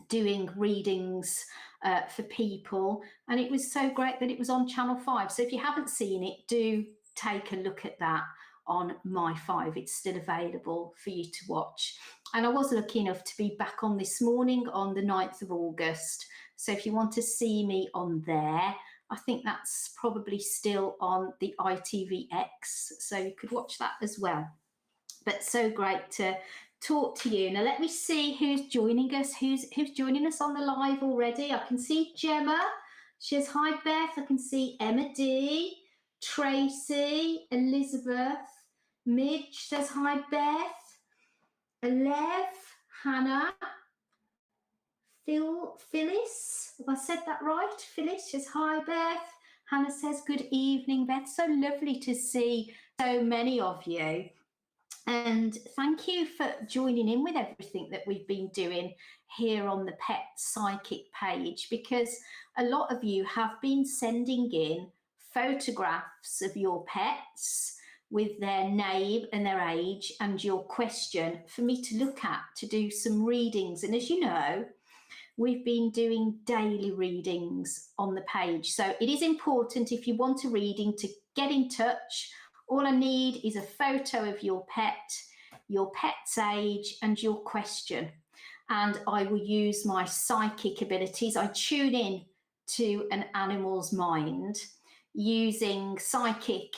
doing readings for people, and it was so great that it was on Channel 5. So if you haven't seen it, do take a look at that on My 5. It's still available for you to watch. And I was lucky enough to be back on this morning on the 9th of August. So if you want to see me on there, I think that's probably still on the ITVX, so you could watch that as well. But so great to talk to you. Now let me see who's joining us. Who's joining us on the live already? I can see Gemma. She says, hi Beth. I can see Emma D, Tracy, Elizabeth, Midge says hi Beth, Alev, Hannah, Phyllis, have I said that right? Phyllis says hi Beth. Hannah says good evening Beth. So lovely to see so many of you. And thank you for joining in with everything that we've been doing here on the Pet Psychic page, because a lot of you have been sending in photographs of your pets with their name and their age and your question for me to look at, to do some readings. And as you know, we've been doing daily readings on the page. So it is important, if you want a reading, to get in touch. All I need is a photo of your pet's age and your question. And I will use my psychic abilities. I tune in to an animal's mind using psychic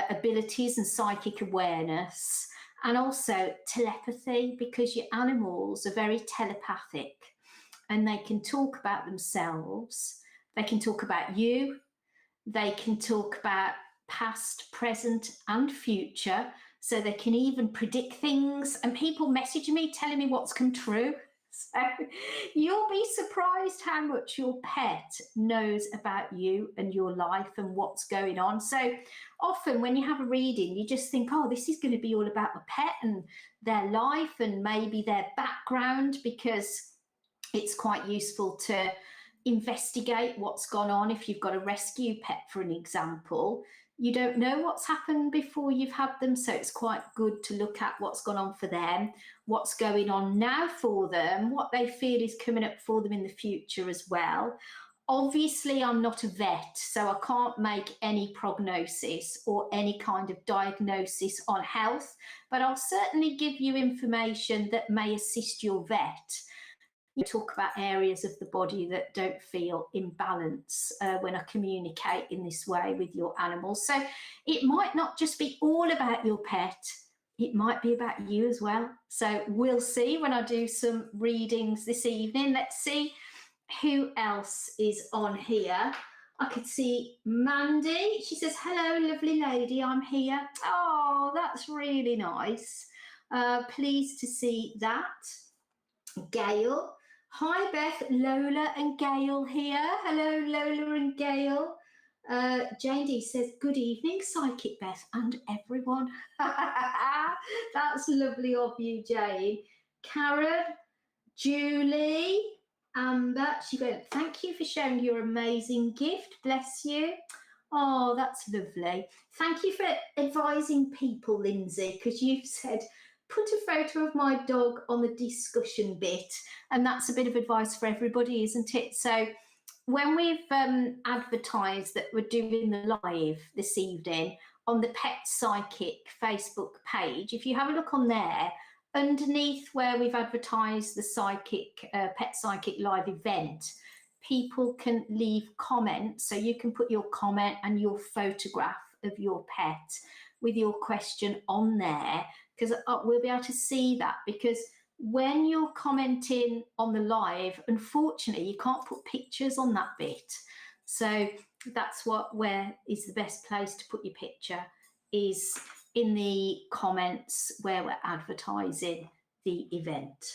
abilities and psychic awareness, and also telepathy, because your animals are very telepathic and they can talk about themselves, they can talk about you, they can talk about past, present and future, so they can even predict things. And people message me telling me what's come true. So you'll be surprised how much your pet knows about you and your life and what's going on. So often when you have a reading, you just think, oh, this is going to be all about the pet and their life and maybe their background, because it's quite useful to investigate what's gone on. If you've got a rescue pet, for an example, you don't know what's happened before you've had them, so it's quite good to look at what's gone on for them, what's going on now for them, what they feel is coming up for them in the future as well. Obviously, I'm not a vet, so I can't make any prognosis or any kind of diagnosis on health, but I'll certainly give you information that may assist your vet. You talk about areas of the body that don't feel in balance when I communicate in this way with your animals. So it might not just be all about your pet, it might be about you as well. So we'll see when I do some readings this evening. Let's see who else is on here. I could see Mandy. She says, hello, lovely lady, I'm here. Oh, that's really nice. Pleased to see that. Gail. Hi Beth, Lola and Gail here. Hello Lola and Gail. Jane D says, good evening Psychic Beth and everyone. That's lovely of you, Jane. Karen, Julie, Amber, she went, thank you for sharing your amazing gift, bless you. Oh, that's lovely. Thank you for advising people, Lindsay, because you've said put a photo of my dog on the discussion bit, and that's a bit of advice for everybody, isn't it? So when we've advertised that we're doing the live this evening on the Pet Psychic Facebook page, if you have a look on there, underneath where we've advertised the Pet Psychic live event, people can leave comments. So you can put your comment and your photograph of your pet with your question on there, because we'll be able to see that. Because when you're commenting on the live, unfortunately, you can't put pictures on that bit. So that's where is the best place to put your picture, is in the comments where we're advertising the event.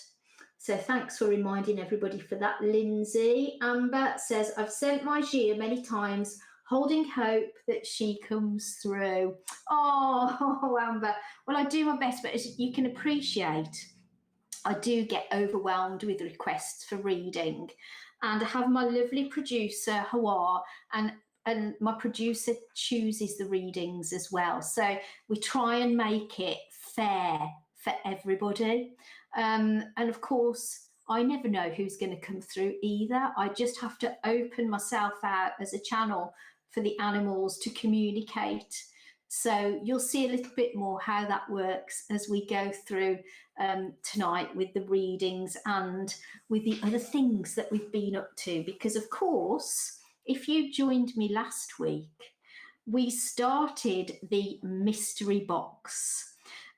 So thanks for reminding everybody for that, Lindsay. Amber says, I've sent my Gia many times, holding hope that she comes through. Oh, Amber. Well, I do my best, but as you can appreciate, I do get overwhelmed with requests for reading. And I have my lovely producer, Hawa, and my producer chooses the readings as well. So we try and make it fair for everybody. And of course, I never know who's going to come through either. I just have to open myself out as a channel for the animals to communicate. So you'll see a little bit more how that works as we go through tonight with the readings and with the other things that we've been up to. Because of course, if you joined me last week, we started the mystery box,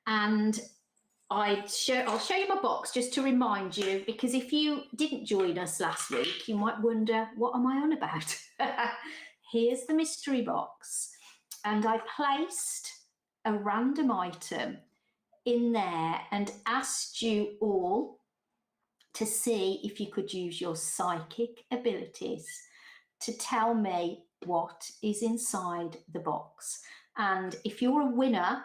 and I'll show you my box just to remind you, because if you didn't join us last week, you might wonder, what am I on about? Here's the mystery box, and I placed a random item in there and asked you all to see if you could use your psychic abilities to tell me what is inside the box. And if you're a winner,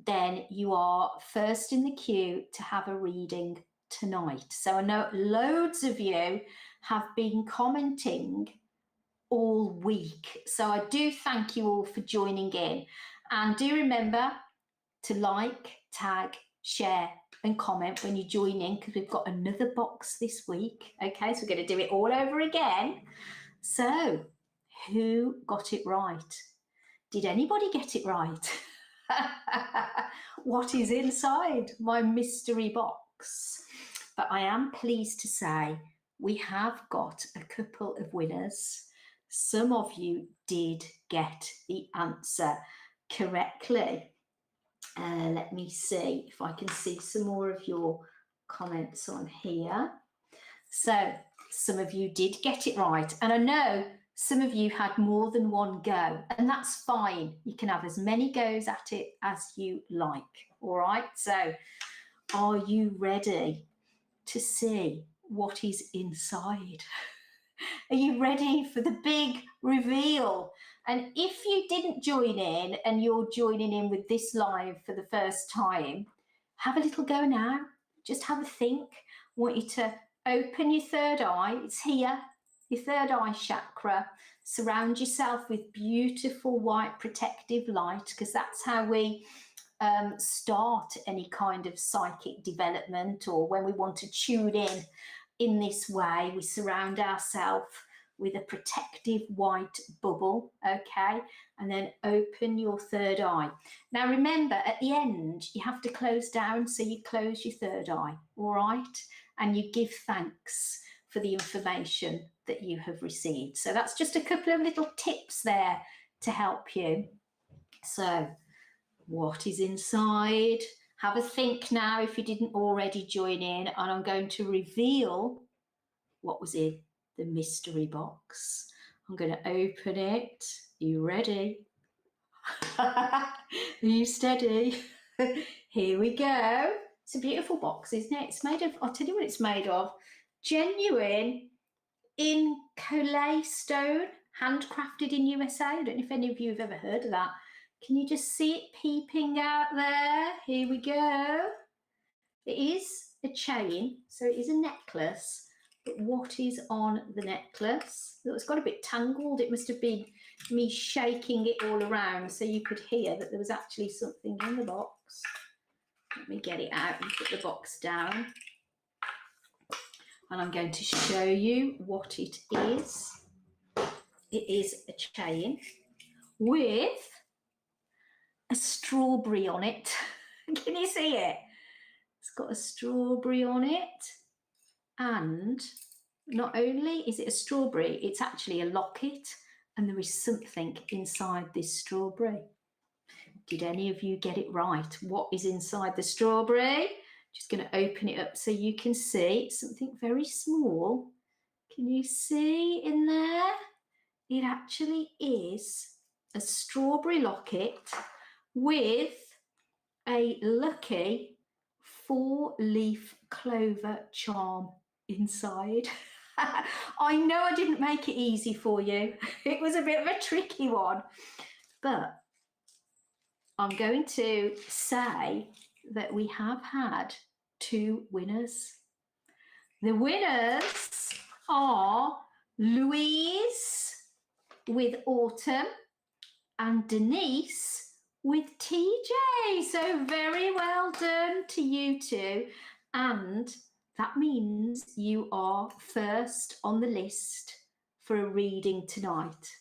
then you are first in the queue to have a reading tonight. So I know loads of you have been commenting all week. So I do thank you all for joining in. And do remember to like, tag, share and comment when you join in, because we've got another box this week. Okay, so we're going to do it all over again. So who got it right? Did anybody get it right? What is inside my mystery box? But I am pleased to say we have got a couple of winners. Some of you did get the answer correctly. Let me see if I can see some more of your comments on here. So some of you did get it right, and I know some of you had more than one go, and that's fine. You can have as many goes at it as you like. All right, so are you ready to see what is inside? Are you ready for the big reveal? And if you didn't join in and you're joining in with this live for the first time, have a little go now. Just have a think. I want you to open your third eye. It's here, your third eye chakra. Surround yourself with beautiful white protective light, because that's how we start any kind of psychic development, or when we want to tune in this way, we surround ourselves with a protective white bubble, okay? And then open your third eye. Now remember, at the end, you have to close down, so you close your third eye, all right? And you give thanks for the information that you have received. So that's just a couple of little tips there to help you. So what is inside? Have a think now if you didn't already join in, and I'm going to reveal what was in the mystery box. I'm going to open it. Are you ready? Are you steady? Here we go. It's a beautiful box, isn't it? It's made of, I'll tell you what it's made of, genuine incolay stone, handcrafted in USA. I don't know if any of you have ever heard of that. Can you just see it peeping out there? Here we go. It is a chain, so it is a necklace. But what is on the necklace? Oh, it's got a bit tangled. It must have been me shaking it all around so you could hear that there was actually something in the box. Let me get it out and put the box down. And I'm going to show you what it is. It is a chain with a strawberry on it. Can you see it? It's got a strawberry on it. And not only is it a strawberry, it's actually a locket, and there is something inside this strawberry. Did any of you get it right? What is inside the strawberry? Just going to open it up so you can see. It's something very small. Can you see in there? It actually is a strawberry locket with a lucky 4-leaf clover charm inside. I know I didn't make it easy for you. It was a bit of a tricky one, but I'm going to say that we have had 2 winners. The winners are Louise with Autumn and Denise with TJ. So very well done to you two. And that means you are first on the list for a reading tonight.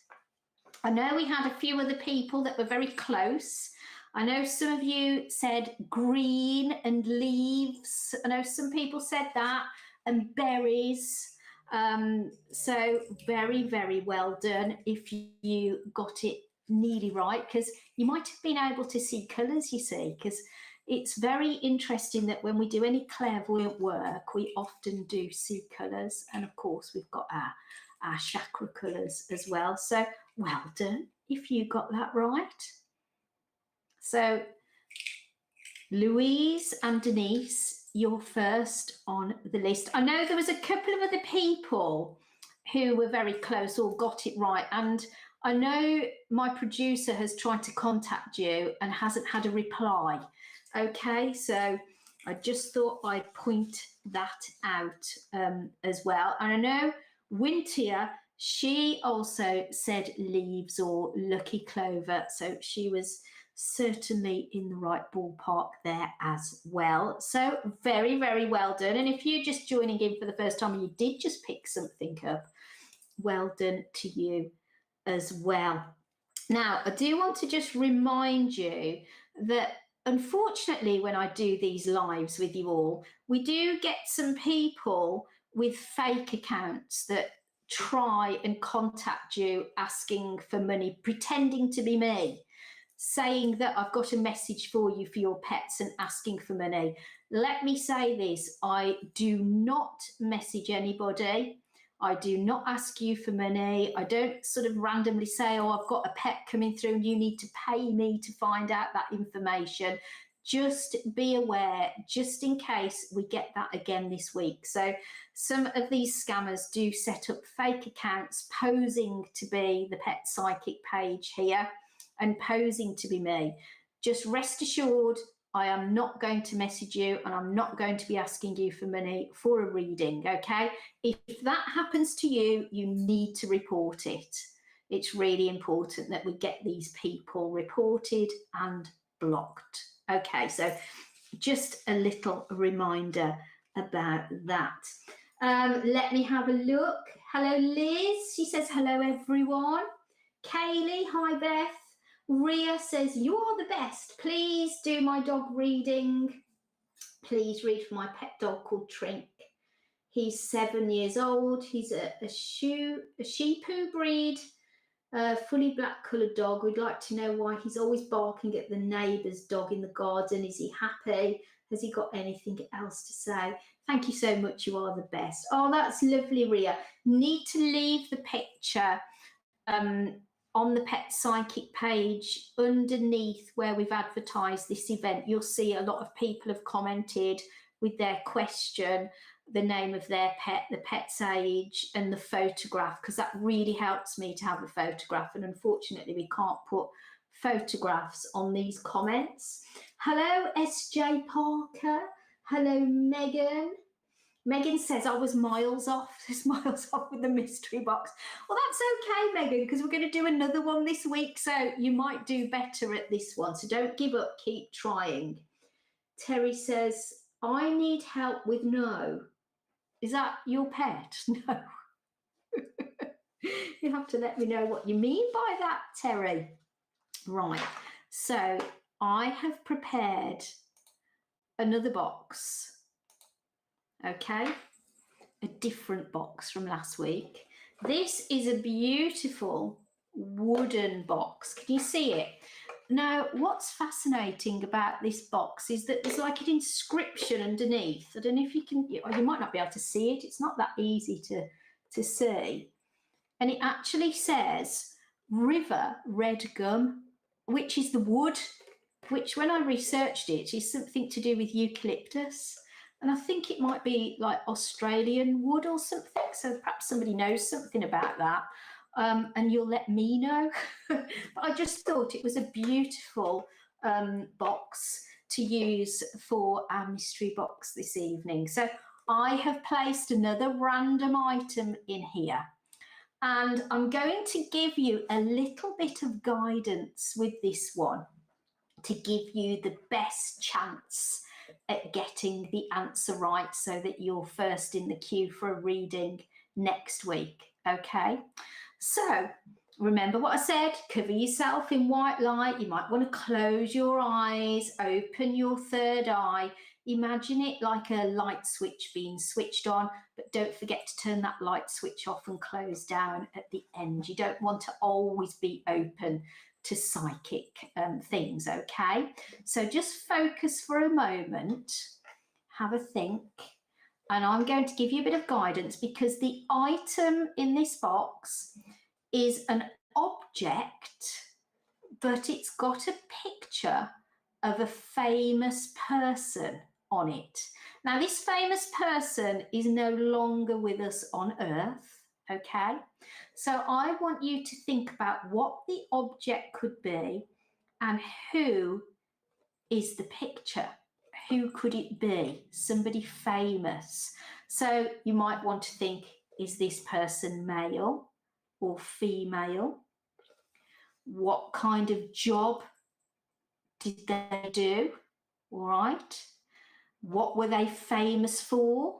I know we had a few other people that were very close. I know some of you said green and leaves. I know some people said that, and berries. So very, very well done if you got it nearly right, because you might have been able to see colours, you see, because it's very interesting that when we do any clairvoyant work, we often do see colours. And of course, we've got our chakra colours as well. So well done if you got that right. So Louise and Denise, you're first on the list. I know there was a couple of other people who were very close or got it right. And I know my producer has tried to contact you and hasn't had a reply. Okay, so I just thought I'd point that out as well. And I know Wintia, she also said leaves or lucky clover. So she was certainly in the right ballpark there as well. So very, very well done. And if you're just joining in for the first time and you did just pick something up, well done to you as well. Now, I do want to just remind you that unfortunately, when I do these lives with you all, we do get some people with fake accounts that try and contact you asking for money, pretending to be me, saying that I've got a message for you for your pets and asking for money. Let me say this, I do not message anybody. I do not ask you for money. I don't sort of randomly say, oh, I've got a pet coming through and you need to pay me to find out that information. Just be aware, just in case we get that again this week. So some of these scammers do set up fake accounts posing to be the Pet Psychic page here and posing to be me. Just rest assured, I am not going to message you and I'm not going to be asking you for money for a reading, okay? If that happens to you, you need to report it. It's really important that we get these people reported and blocked. Okay, so just a little reminder about that. Let me have a look. Hello, Liz. She says, hello, everyone. Kaylee, hi, Beth. Ria says, you are the best. Please do my dog reading. Please read for my pet dog called Trink. He's 7 years old. He's a Shih-Tzu breed, fully black coloured dog. We'd like to know why he's always barking at the neighbour's dog in the garden. Is he happy? Has he got anything else to say? Thank you so much. You are the best. Oh, that's lovely, Ria. Need to leave the picture on the Pet Psychic page underneath where we've advertised this event. You'll see a lot of people have commented with their question, the name of their pet, the pet's age, and the photograph, because that really helps me to have a photograph. And unfortunately, we can't put photographs on these comments. Hello, SJ Parker. Hello, Megan. Megan says I was miles off, just miles off with the mystery box. Well, that's okay, Megan, because we're going to do another one this week, so you might do better at this one. So don't give up, keep trying. Terry says, I need help with no. Is that your pet? No. You have to let me know what you mean by that, Terry. Right, so I have prepared another box. Okay, a different box from last week. This is a beautiful wooden box. Can you see it? Now, what's fascinating about this box is that there's like an inscription underneath. I don't know if you can, you might not be able to see it. It's not that easy to see. And it actually says River Red Gum, which is the wood, which when I researched it is something to do with eucalyptus. And I think it might be like Australian wood or something. So perhaps somebody knows something about that. And you'll let me know. But I just thought it was a beautiful box to use for our mystery box this evening. So I have placed another random item in here. And I'm going to give you a little bit of guidance with this one to give you the best chance at getting the answer right so that you're first in the queue for a reading next week. Okay, so remember what I said, cover yourself in white light. You might want to close your eyes, open your third eye. Imagine it like a light switch being switched on, but don't forget to turn that light switch off and close down at the end. You don't want to always be open to psychic things, okay? So just focus for a moment, have a think, and I'm going to give you a bit of guidance because the item in this box is an object, but it's got a picture of a famous person on it. Now, this famous person is no longer with us on Earth, okay? So I want you to think about what the object could be and who is the picture. Who could it be? Somebody famous. So you might want to think, is this person male or female? What kind of job did they do? All right. What were they famous for?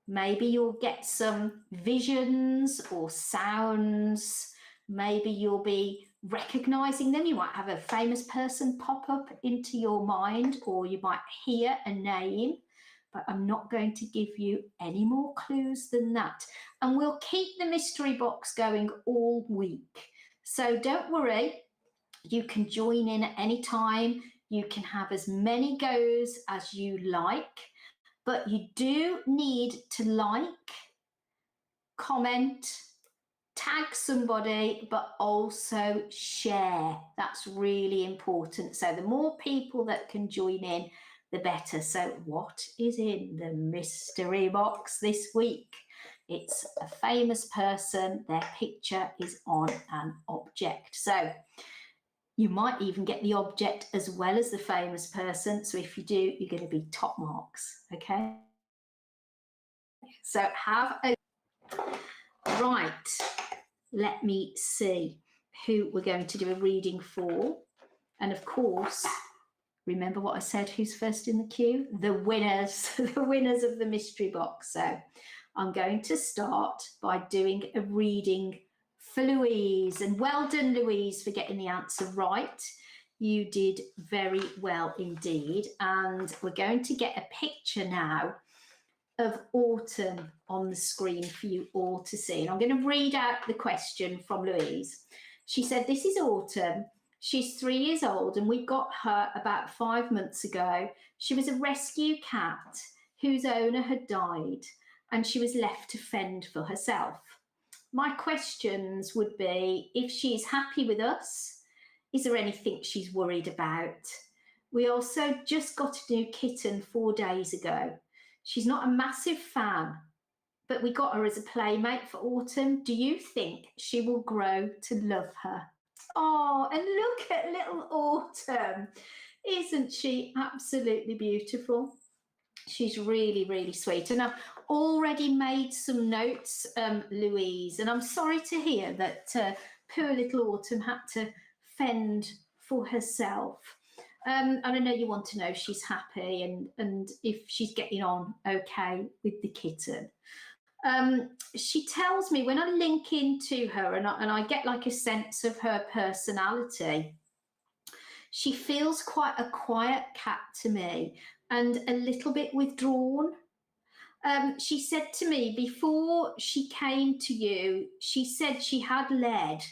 Maybe you'll get some visions or sounds. Maybe you'll be recognizing them. You might have a famous person pop up into your mind, or you might hear a name, but I'm not going to give you any more clues than that. And we'll keep the mystery box going all week. So don't worry, you can join in at any time. You can have as many goes as you like, but you do need to like, comment, tag somebody, but also share. That's really important. So the more people that can join in, the better. So what is in the mystery box this week? It's a famous person. Their picture is on an object. So you might even get the object as well as the famous person. So if you do, you're going to be top marks. Okay. So have a right. Let me see who we're going to do a reading for. And of course, remember what I said, who's first in the queue? The winners, the winners of the mystery box. So I'm going to start by doing a reading for Louise. And well done, Louise, for getting the answer right. You did very well indeed. And we're going to get a picture now of autumn on the screen for you all to see. And I'm going to read out the question from Louise. She said, this is Autumn. She's 3 years old and we got her about 5 months ago. She was a rescue cat whose owner had died and she was left to fend for herself. My questions would be, if she is happy with us, is there anything she's worried about? We also just got a new kitten 4 days ago. She's not a massive fan, but we got her as a playmate for Autumn. Do you think she will grow to love her? Oh, and look at little Autumn. Isn't she absolutely beautiful? She's really, really sweet. And I've already made some notes, Louise, and I'm sorry to hear that poor little Autumn had to fend for herself. And I know you want to know if she's happy and if she's getting on okay with the kitten. She tells me when I link into her and I get like a sense of her personality, she feels quite a quiet cat to me and a little bit withdrawn. She said to me before she came to you, she said she had led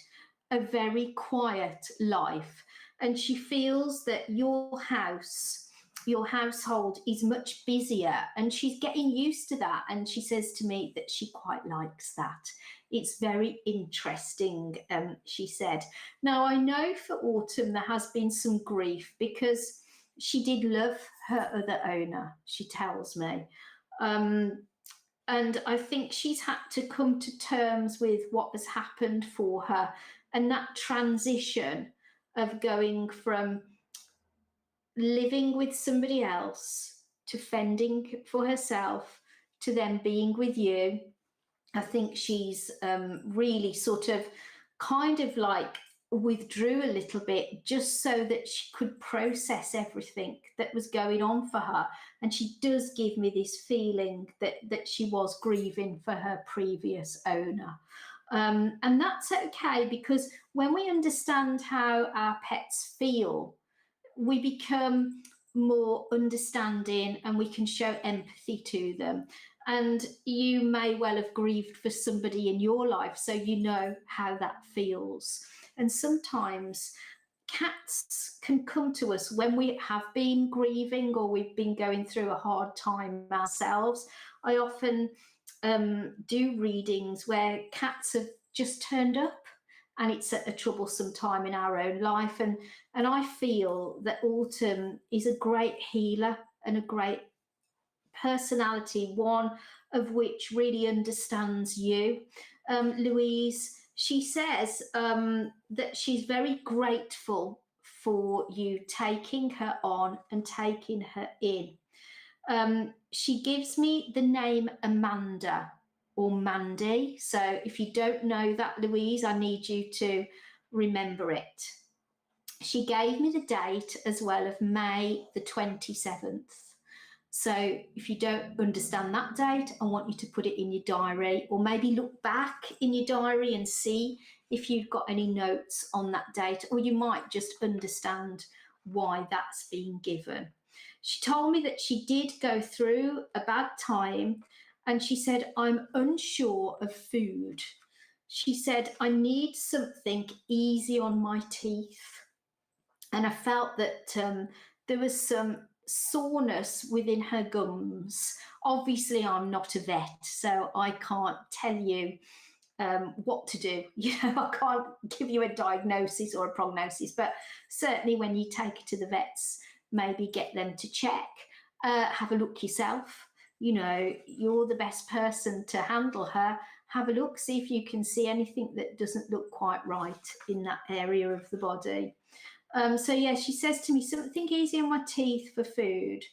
a very quiet life. And she feels that your household is much busier and she's getting used to that. And she says to me that she quite likes that. It's very interesting, she said. Now, I know for Autumn there has been some grief because she did love her other owner, she tells me. And I think she's had to come to terms with what has happened for her and that transition of going from living with somebody else to fending for herself to then being with you. I think she's really sort of kind of like withdrew a little bit just so that she could process everything that was going on for her. And she does give me this feeling that she was grieving for her previous owner. And that's okay, because when we understand how our pets feel, we become more understanding and we can show empathy to them. And you may well have grieved for somebody in your life, so you know how that feels. And sometimes cats can come to us when we have been grieving or we've been going through a hard time ourselves. I often do readings where cats have just turned up and it's a troublesome time in our own life. And I feel that Autumn is a great healer and a great personality, one of which really understands you. Louise, she says that she's very grateful for you taking her on and taking her in. She gives me the name Amanda or Mandy. So if you don't know that, Louise, I need you to remember it. She gave me the date as well of May the 27th. So if you don't understand that date, I want you to put it in your diary, or maybe look back in your diary and see if you've got any notes on that date, or you might just understand why that's been given. She told me that she did go through a bad time, and she said, I'm unsure of food. She said, I need something easy on my teeth. And I felt that there was some soreness within her gums. Obviously, I'm not a vet, so I can't tell you what to do. You know, I can't give you a diagnosis or a prognosis, but certainly when you take her to the vets, maybe get them to check, have a look yourself. You know, you're the best person to handle her. Have a look, see if you can see anything that doesn't look quite right in that area of the body. So yeah, she says to me, something easy on my teeth for food.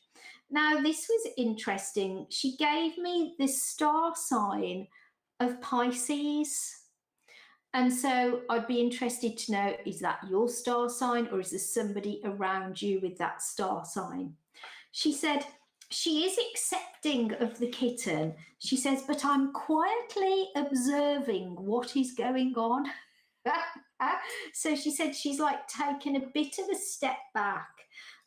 Now, this was interesting. She gave me this star sign of Pisces. And so I'd be interested to know, is that your star sign, or is there somebody around you with that star sign? She said she is accepting of the kitten. She says, but I'm quietly observing what is going on. So she said she's like taken a bit of a step back,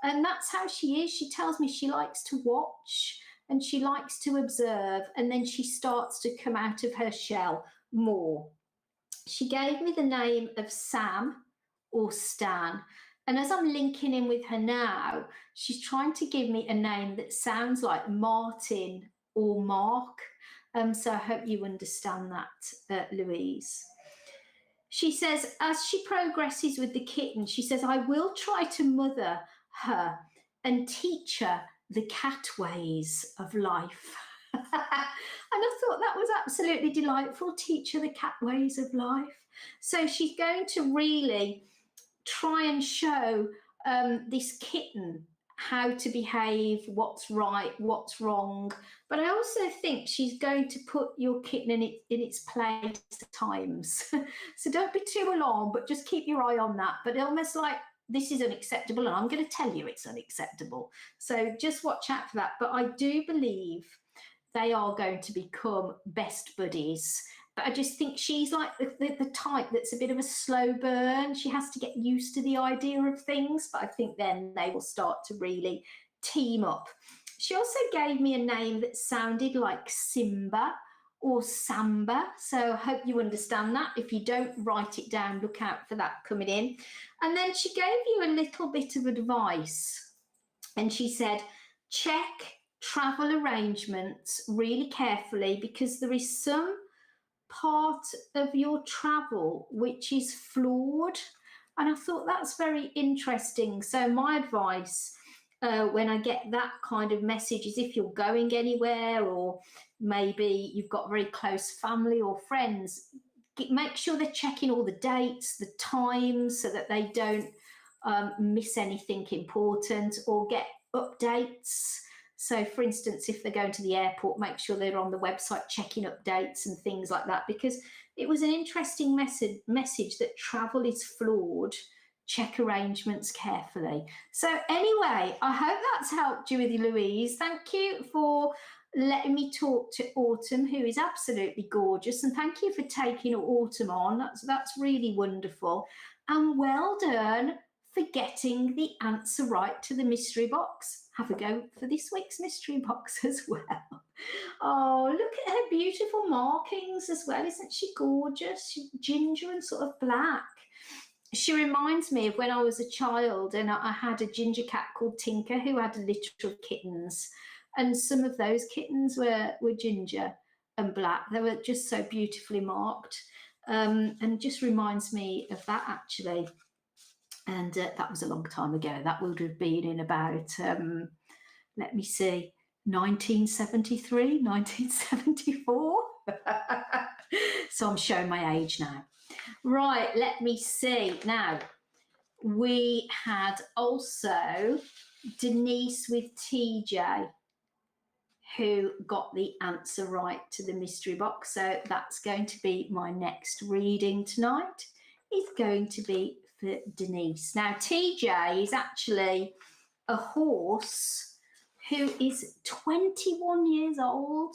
and that's how she is. She tells me she likes to watch and she likes to observe, and then she starts to come out of her shell more. She gave me the name of Sam or Stan, and as I'm linking in with her now, she's trying to give me a name that sounds like Martin or Mark. So I hope you understand that, Louise. She says, as she progresses with the kitten, she says, I will try to mother her and teach her the cat ways of life. And I thought that was absolutely delightful, teach her the cat ways of life. So she's going to really try and show this kitten how to behave, what's right, what's wrong. But I also think she's going to put your kitten in its place at times. So don't be too alarmed, but just keep your eye on that. But almost like, this is unacceptable, and I'm going to tell you it's unacceptable. So just watch out for that. But I do believe they are going to become best buddies. But I just think she's like the type that's a bit of a slow burn. She has to get used to the idea of things, but I think then they will start to really team up. She also gave me a name that sounded like Simba or Samba, so I hope you understand that. If you don't write it down, look out for that coming in. And then she gave you a little bit of advice, and she said, check travel arrangements really carefully, because there is some part of your travel which is flawed. And I thought that's very interesting. So my advice when I get that kind of message is, if you're going anywhere, or maybe you've got very close family or friends, make sure they're checking all the dates, the times, so that they don't miss anything important or get updates. So, for instance, if they're going to the airport, make sure they're on the website checking updates and things like that, because it was an interesting message that travel is flawed. Check arrangements carefully. So anyway, I hope that's helped you with Louise. Thank you for letting me talk to Autumn, who is absolutely gorgeous, and thank you for taking Autumn on. That's really wonderful. And well done for getting the answer right to the mystery box. Have a go for this week's mystery box as well. Oh, look at her beautiful markings as well. Isn't she gorgeous? She's ginger and sort of black. She reminds me of when I was a child and I had a ginger cat called Tinker who had a litter of kittens. And some of those kittens were ginger and black. They were just so beautifully marked. And just reminds me of that, actually. And that was a long time ago. That would have been in about, let me see, 1973, 1974. So I'm showing my age now. Right, let me see. Now, we had also Denise with TJ, who got the answer right to the mystery box. So that's going to be my next reading tonight. It's going to be for Denise. Now, TJ is actually a horse who is 21 years old.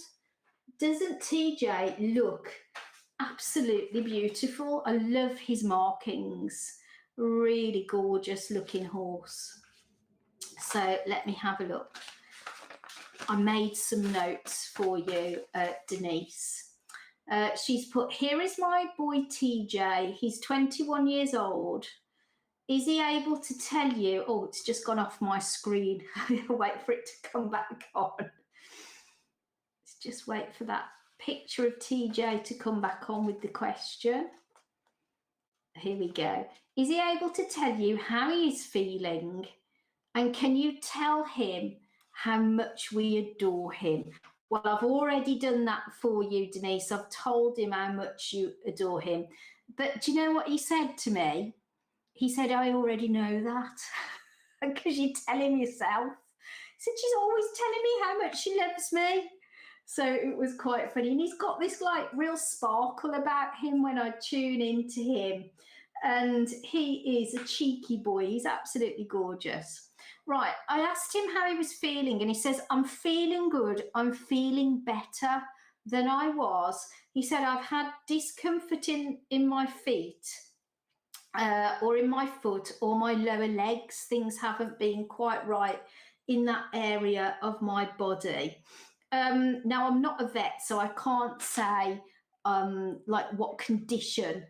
Doesn't TJ look absolutely beautiful? I love his markings. Really gorgeous looking horse. So let me have a look. I made some notes for you, Denise. She's put, here is my boy TJ. He's 21 years old. Is he able to tell you? Oh, it's just gone off my screen. Wait for it to come back on. Let's just wait for that picture of TJ to come back on with the question. Here we go. Is he able to tell you how he is feeling? And can you tell him how much we adore him? Well, I've already done that for you, Denise. I've told him how much you adore him. But do you know what he said to me? He said, I already know that. Because you tell him yourself. He said, she's always telling me how much she loves me. So it was quite funny. And he's got this like real sparkle about him when I tune into him. And he is a cheeky boy. He's absolutely gorgeous. Right, I asked him how he was feeling, and he says, I'm feeling good. I'm feeling better than I was. He said, I've had discomfort in my feet or in my foot or my lower legs. Things haven't been quite right in that area of my body. Now, I'm not a vet, so I can't say like what condition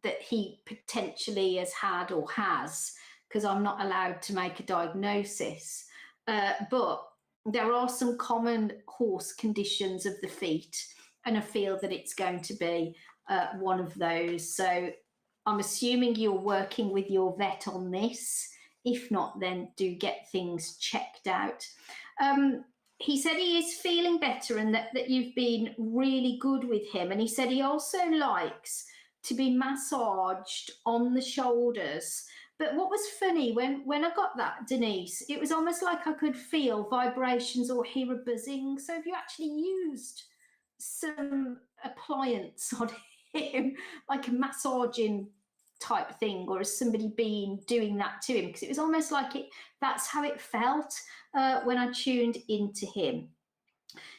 that he potentially has had or has, because I'm not allowed to make a diagnosis. But there are some common horse conditions of the feet, and I feel that it's going to be one of those. So I'm assuming you're working with your vet on this. If not, then do get things checked out. He said he is feeling better and that you've been really good with him. And he said he also likes to be massaged on the shoulders. But what was funny, when I got that, Denise, it was almost like I could feel vibrations or hear a buzzing. So have you actually used some appliance on him, like a massaging type thing, or has somebody been doing that to him? Because it was almost like that's how it felt when I tuned into him.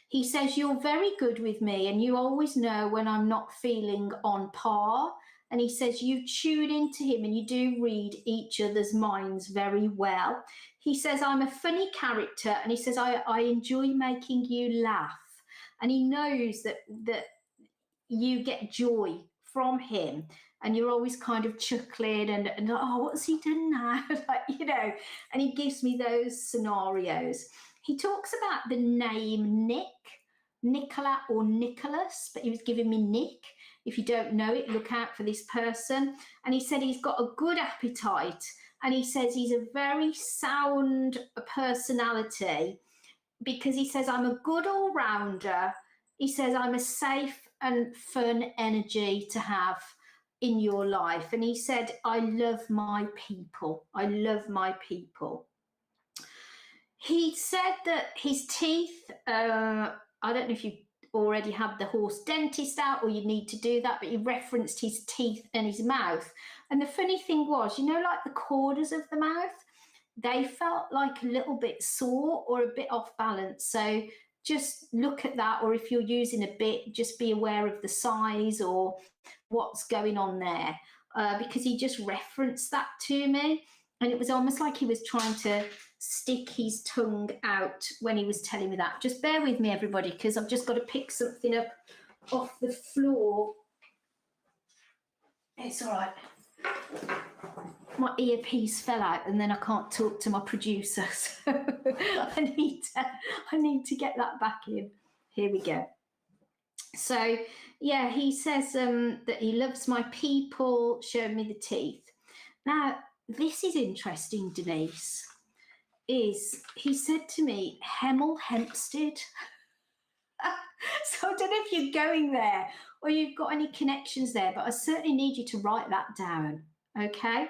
He says, you're very good with me and you always know when I'm not feeling on par. And he says, you tune into him and you do read each other's minds very well. He says, I'm a funny character. And he says, I enjoy making you laugh. And he knows that you get joy from him. And you're always kind of chuckling and oh, what's he done now? Like, you know, and he gives me those scenarios. He talks about the name Nick, Nicola or Nicholas, but he was giving me Nick. If you don't know it, look out for this person. And he said he's got a good appetite. And he says he's a very sound personality, because he says, I'm a good all-rounder. He says, I'm a safe and fun energy to have in your life. And he said, I love my people. I love my people. He said that his teeth, I don't know if you already had the horse dentist out or you need to do that, but he referenced his teeth and his mouth. And the funny thing was, you know, like the corners of the mouth, they felt like a little bit sore or a bit off balance. So just look at that, or if you're using a bit, just be aware of the size or what's going on there, because he just referenced that to me. And it was almost like he was trying to stick his tongue out when he was telling me that. Just bear with me, everybody, because I've just got to pick something up off the floor. It's all right. My earpiece fell out and then I can't talk to my producer. So I need to get that back in. Here we go. So, yeah, he says that he loves my people, showed me the teeth. Now, this is interesting, Denise. He said to me, Hemel Hempstead. So I don't know if you're going there or you've got any connections there, but I certainly need you to write that down, okay?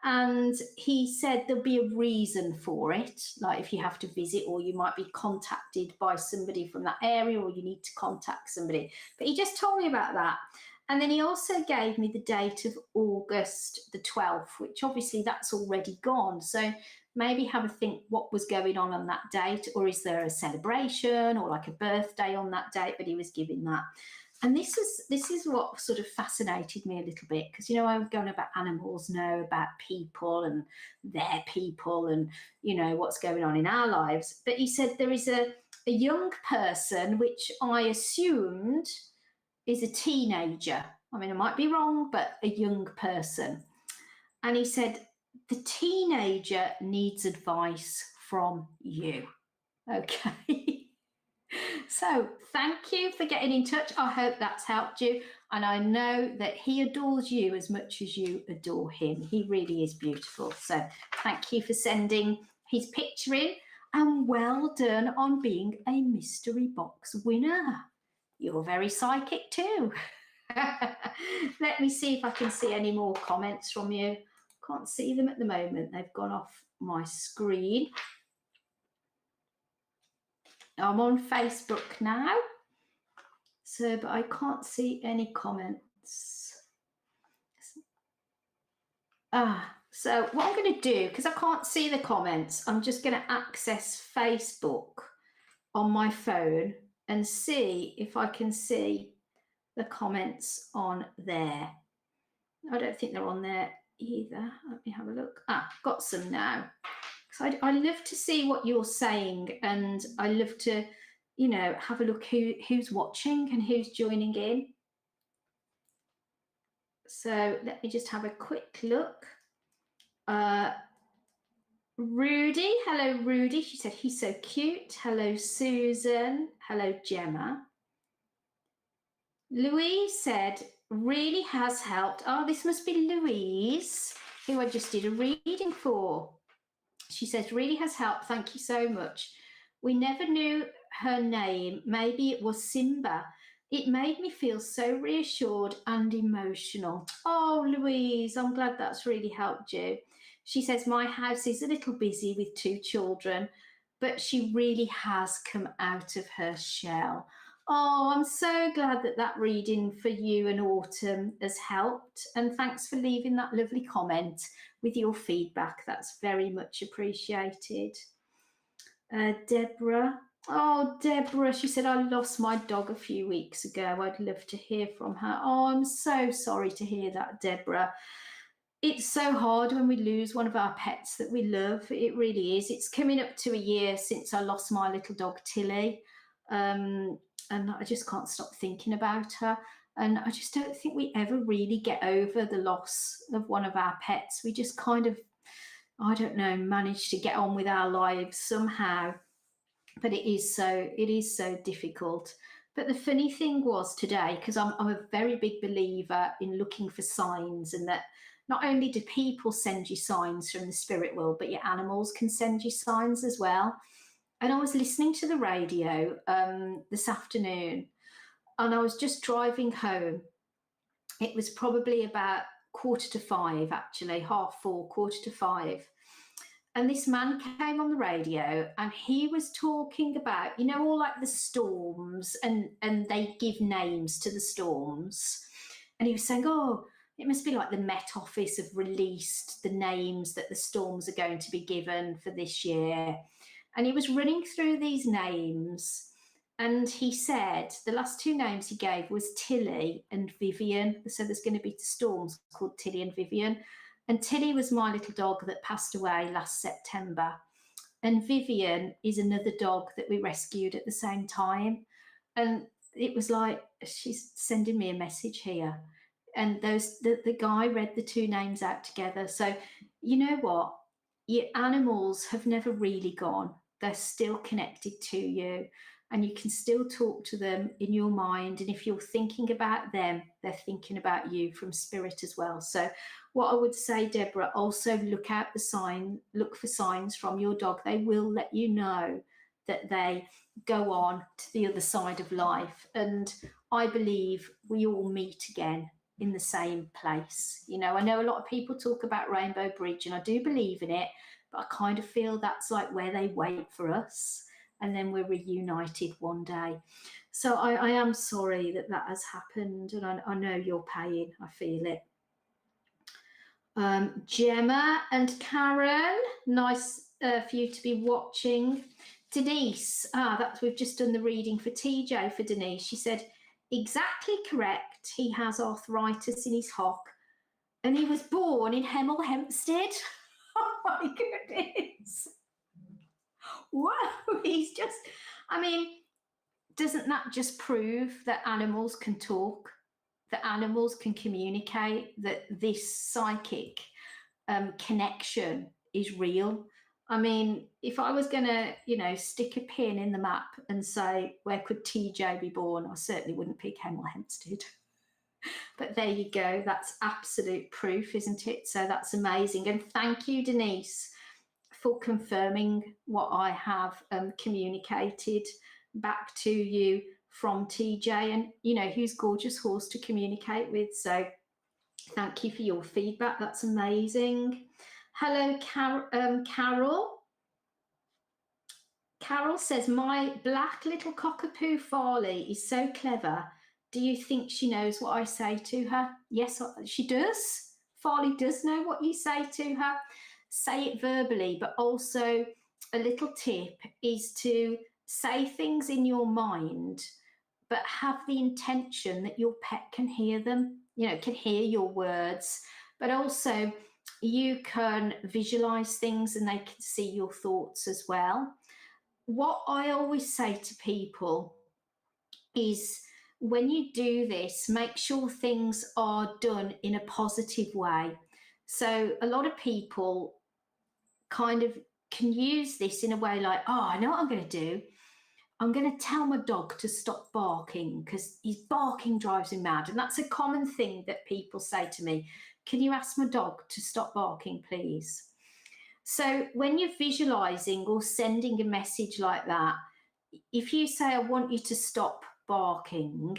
And he said there'll be a reason for it, like if you have to visit or you might be contacted by somebody from that area or you need to contact somebody. But he just told me about that. And then he also gave me the date of August the 12th, which obviously that's already gone. So maybe have a think what was going on that date, or is there a celebration or like a birthday on that date? But he was giving that. And this is what sort of fascinated me a little bit, because, you know, I was going about animals, know about people and their people and, you know, what's going on in our lives. But he said there is a young person, which I assumed is a teenager. I mean, I might be wrong, but a young person. And he said, the teenager needs advice from you. Okay. So thank you for getting in touch. I hope that's helped you. And I know that he adores you as much as you adore him. He really is beautiful. So thank you for sending his picture in. And well done on being a mystery box winner. You're very psychic too. Let me see if I can see any more comments from you. Can't see them at the moment. They've gone off my screen. I'm on Facebook now, so but I can't see any comments. So what I'm going to do, because I can't see the comments, I'm just going to access Facebook on my phone and see if I can see the comments on there. I don't think they're on there either. Let me have a look. Got some now. So I love to see what you're saying, and I love to, you know, have a look who's watching and who's joining in. So let me just have a quick look. Rudy, hello Rudy. She said he's so cute. Hello Susan. Hello Gemma. Louise said really has helped. Oh, this must be Louise, who I just did a reading for. She says, really has helped. Thank you so much. We never knew her name. Maybe it was Simba. It made me feel so reassured and emotional. Oh, Louise, I'm glad that's really helped you. She says, my house is a little busy with 2 children, but she really has come out of her shell. Oh, I'm so glad that that reading for you and Autumn has helped. And thanks for leaving that lovely comment with your feedback. That's very much appreciated. Deborah. Oh, Deborah, she said, I lost my dog a few weeks ago. I'd love to hear from her. Oh, I'm so sorry to hear that, Deborah. It's so hard when we lose one of our pets that we love. It really is. It's coming up to a year since I lost my little dog, Tilly. And I just can't stop thinking about her. And I just don't think we ever really get over the loss of one of our pets. We just kind of, I don't know, manage to get on with our lives somehow. But it is so difficult. But the funny thing was today, because I'm a very big believer in looking for signs, and that not only do people send you signs from the spirit world, but your animals can send you signs as well. And I was listening to the radio this afternoon, and I was just driving home. It was probably about 4:45, actually, 4:30, 4:45. And this man came on the radio and he was talking about, you know, all like the storms, and they give names to the storms. And he was saying, oh, it must be like the Met Office have released the names that the storms are going to be given for this year. And he was running through these names. And he said the last two names he gave was Tilly and Vivian. So there's going to be storms called Tilly and Vivian. And Tilly was my little dog that passed away last September. And Vivian is another dog that we rescued at the same time. And it was like, she's sending me a message here. And the guy read the two names out together. So you know what? Your animals have never really gone. They're still connected to you. And you can still talk to them in your mind. And if you're thinking about them, they're thinking about you from spirit as well. So what I would say, Deborah, also look for signs from your dog. They will let you know that they go on to the other side of life. And I believe we all meet again in the same place. You know, I know a lot of people talk about Rainbow Bridge, and I do believe in it, but I kind of feel that's like where they wait for us. And then we're reunited one day. So I am sorry that has happened, and I know your pain. I feel it. Gemma and Karen, nice for you to be watching. Denise, we've just done the reading for TJ for Denise. She said, exactly correct. He has arthritis in his hock, and he was born in Hemel Hempstead. Oh my goodness. Whoa, he's just, I mean, doesn't that just prove that animals can talk, that animals can communicate, that this psychic connection is real? I mean, if I was going to, you know, stick a pin in the map and say, where could TJ be born? I certainly wouldn't pick Hemel Hempstead. But there you go. That's absolute proof, isn't it? So that's amazing. And thank you, Denise, for confirming what I have communicated back to you from TJ. And, you know, he's a gorgeous horse to communicate with. So thank you for your feedback. That's amazing. Hello, Carol. Carol says, my black little cockapoo Farley is so clever. Do you think she knows what I say to her? Yes, she does. Farley does know what you say to her. Say it verbally, but also a little tip is to say things in your mind, but have the intention that your pet can hear them, you know, can hear your words, but also you can visualize things and they can see your thoughts as well. What I always say to people is, when you do this, make sure things are done in a positive way. So a lot of people kind of can use this in a way like, oh, I know what I'm going to do. I'm going to tell my dog to stop barking because his barking drives him mad. And that's a common thing that people say to me. Can you ask my dog to stop barking, please? So when you're visualizing or sending a message like that, if you say, I want you to stop barking,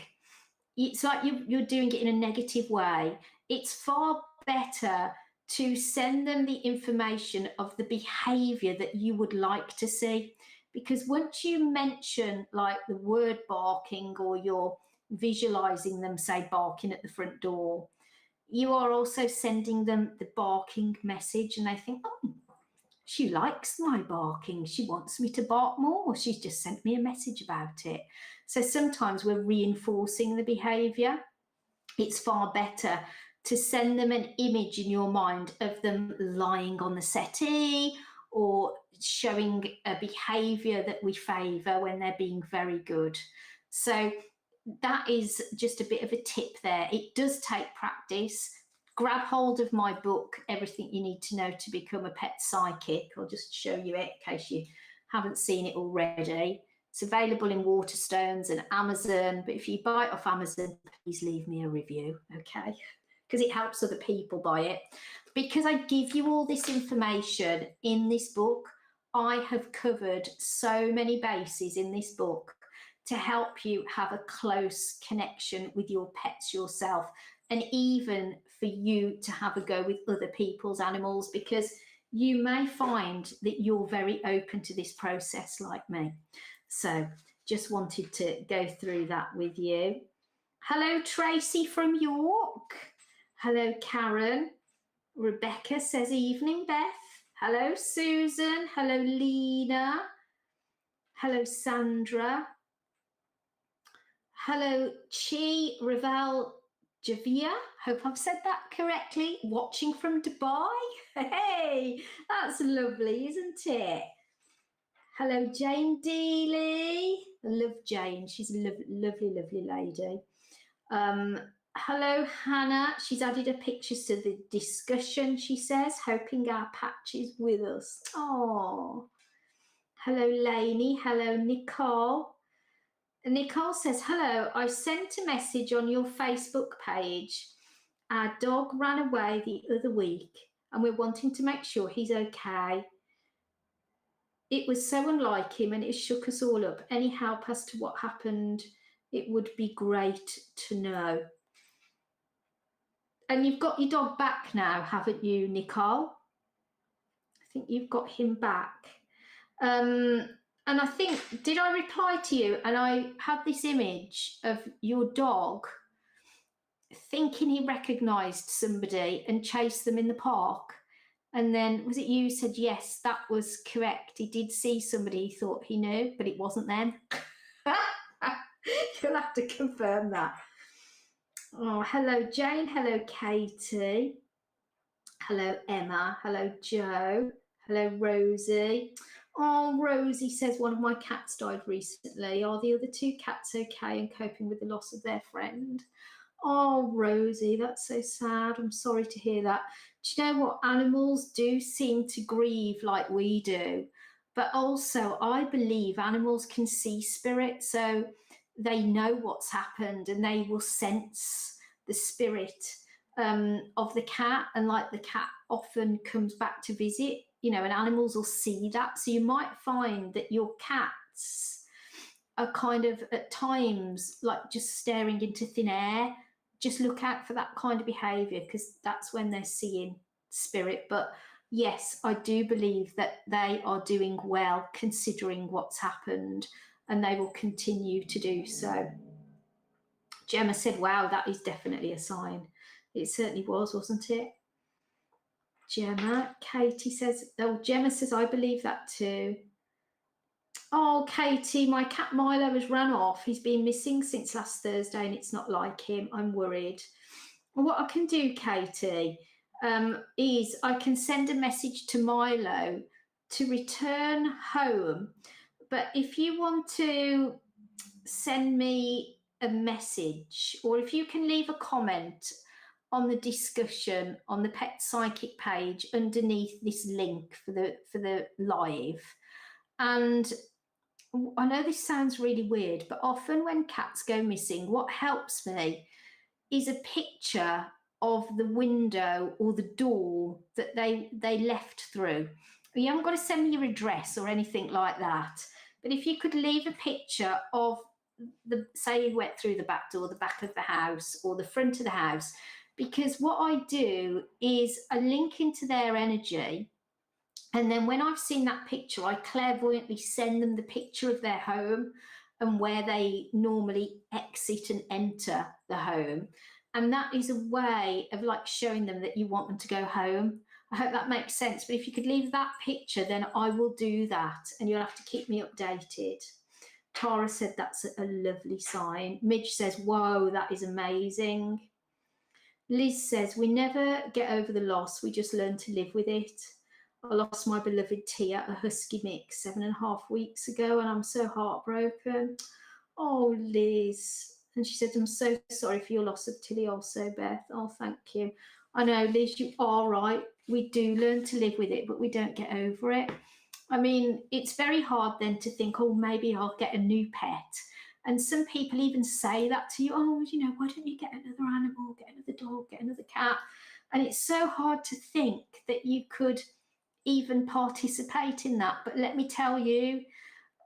it's like you're doing it in a negative way. It's far better to send them the information of the behavior that you would like to see. Because once you mention like the word barking, or you're visualizing them, say, barking at the front door, you are also sending them the barking message, and they think, oh, she likes my barking. She wants me to bark more. She's just sent me a message about it. So sometimes we're reinforcing the behavior. It's far better to send them an image in your mind of them lying on the settee, or showing a behavior that we favor when they're being very good. So that is just a bit of a tip there. It does take practice. Grab hold of my book, Everything You Need to Know to Become a Pet Psychic. I'll just show you it in case you haven't seen it already. It's available in Waterstones and Amazon, but if you buy it off Amazon, please leave me a review, okay? Because it helps other people buy it. Because I give you all this information in this book, I have covered so many bases in this book to help you have a close connection with your pets yourself, and even for you to have a go with other people's animals, because you may find that you're very open to this process like me. So just wanted to go through that with you. Hello, Tracy from York. Hello, Karen. Rebecca says, evening, Beth. Hello, Susan. Hello, Lena. Hello, Sandra. Hello, Chi Ravel Javia. Hope I've said that correctly. Watching from Dubai. Hey, that's lovely, isn't it? Hello, Jane Dealey. I love Jane. She's a lovely, lovely lady. Hello, Hannah. She's added a picture to the discussion, she says, hoping our patch is with us. Oh. Hello, Lainey. Hello, Nicole. Nicole says, hello, I sent a message on your Facebook page. Our dog ran away the other week and we're wanting to make sure he's okay. It was so unlike him and it shook us all up. Any help as to what happened, it would be great to know. And you've got your dog back now, haven't you, Nicole? I think you've got him back. And I think, did I reply to you? And I had this image of your dog thinking he recognised somebody and chased them in the park. And then, was it you said, yes, that was correct. He did see somebody he thought he knew, but it wasn't them. You'll have to confirm that. Oh, hello, Jane. Hello, Katie. Hello, Emma. Hello, Joe. Hello, Rosie. Oh, Rosie says one of my cats died recently. Are the other two cats okay and coping with the loss of their friend? Oh, Rosie, that's so sad. I'm sorry to hear that. Do you know what? Animals do seem to grieve like we do. But also, I believe animals can see spirit. So they know what's happened and they will sense the spirit of the cat. And like the cat often comes back to visit, you know, and animals will see that. So you might find that your cats are kind of at times like just staring into thin air. Just look out for that kind of behaviour because that's when they're seeing spirit. But yes, I do believe that they are doing well considering what's happened and they will continue to do so. Gemma said, wow, that is definitely a sign. It certainly was, wasn't it? Gemma. Katie says, oh, Gemma says, I believe that too. Oh, Katie, my cat Milo has run off. He's been missing since last Thursday and it's not like him. I'm worried. What I can do, Katie, is I can send a message to Milo to return home. But if you want to send me a message or if you can leave a comment on the discussion on the Pet Psychic page underneath this link for the live. And I know this sounds really weird, but often when cats go missing, what helps me is a picture of the window or the door that they left through. You haven't got to send me your address or anything like that, but if you could leave a picture of the, say you went through the back door, the back of the house or the front of the house, because what I do is I link into their energy. And then when I've seen that picture, I clairvoyantly send them the picture of their home and where they normally exit and enter the home. And that is a way of like showing them that you want them to go home. I hope that makes sense. But if you could leave that picture, then I will do that. And you'll have to keep me updated. Tara said that's a lovely sign. Midge says, whoa, that is amazing. Liz says, we never get over the loss. We just learn to live with it. I lost my beloved Tia, a husky mix, 7.5 weeks ago, and I'm so heartbroken. Oh, Liz. And she said, I'm so sorry for your loss of Tilly also, Beth. Oh, thank you. I know, Liz, you are right. We do learn to live with it, but we don't get over it. I mean, it's very hard then to think, oh, maybe I'll get a new pet. And some people even say that to you, oh, you know, why don't you get another animal, get another dog, get another cat? And it's so hard to think that you could even participate in that. But let me tell you,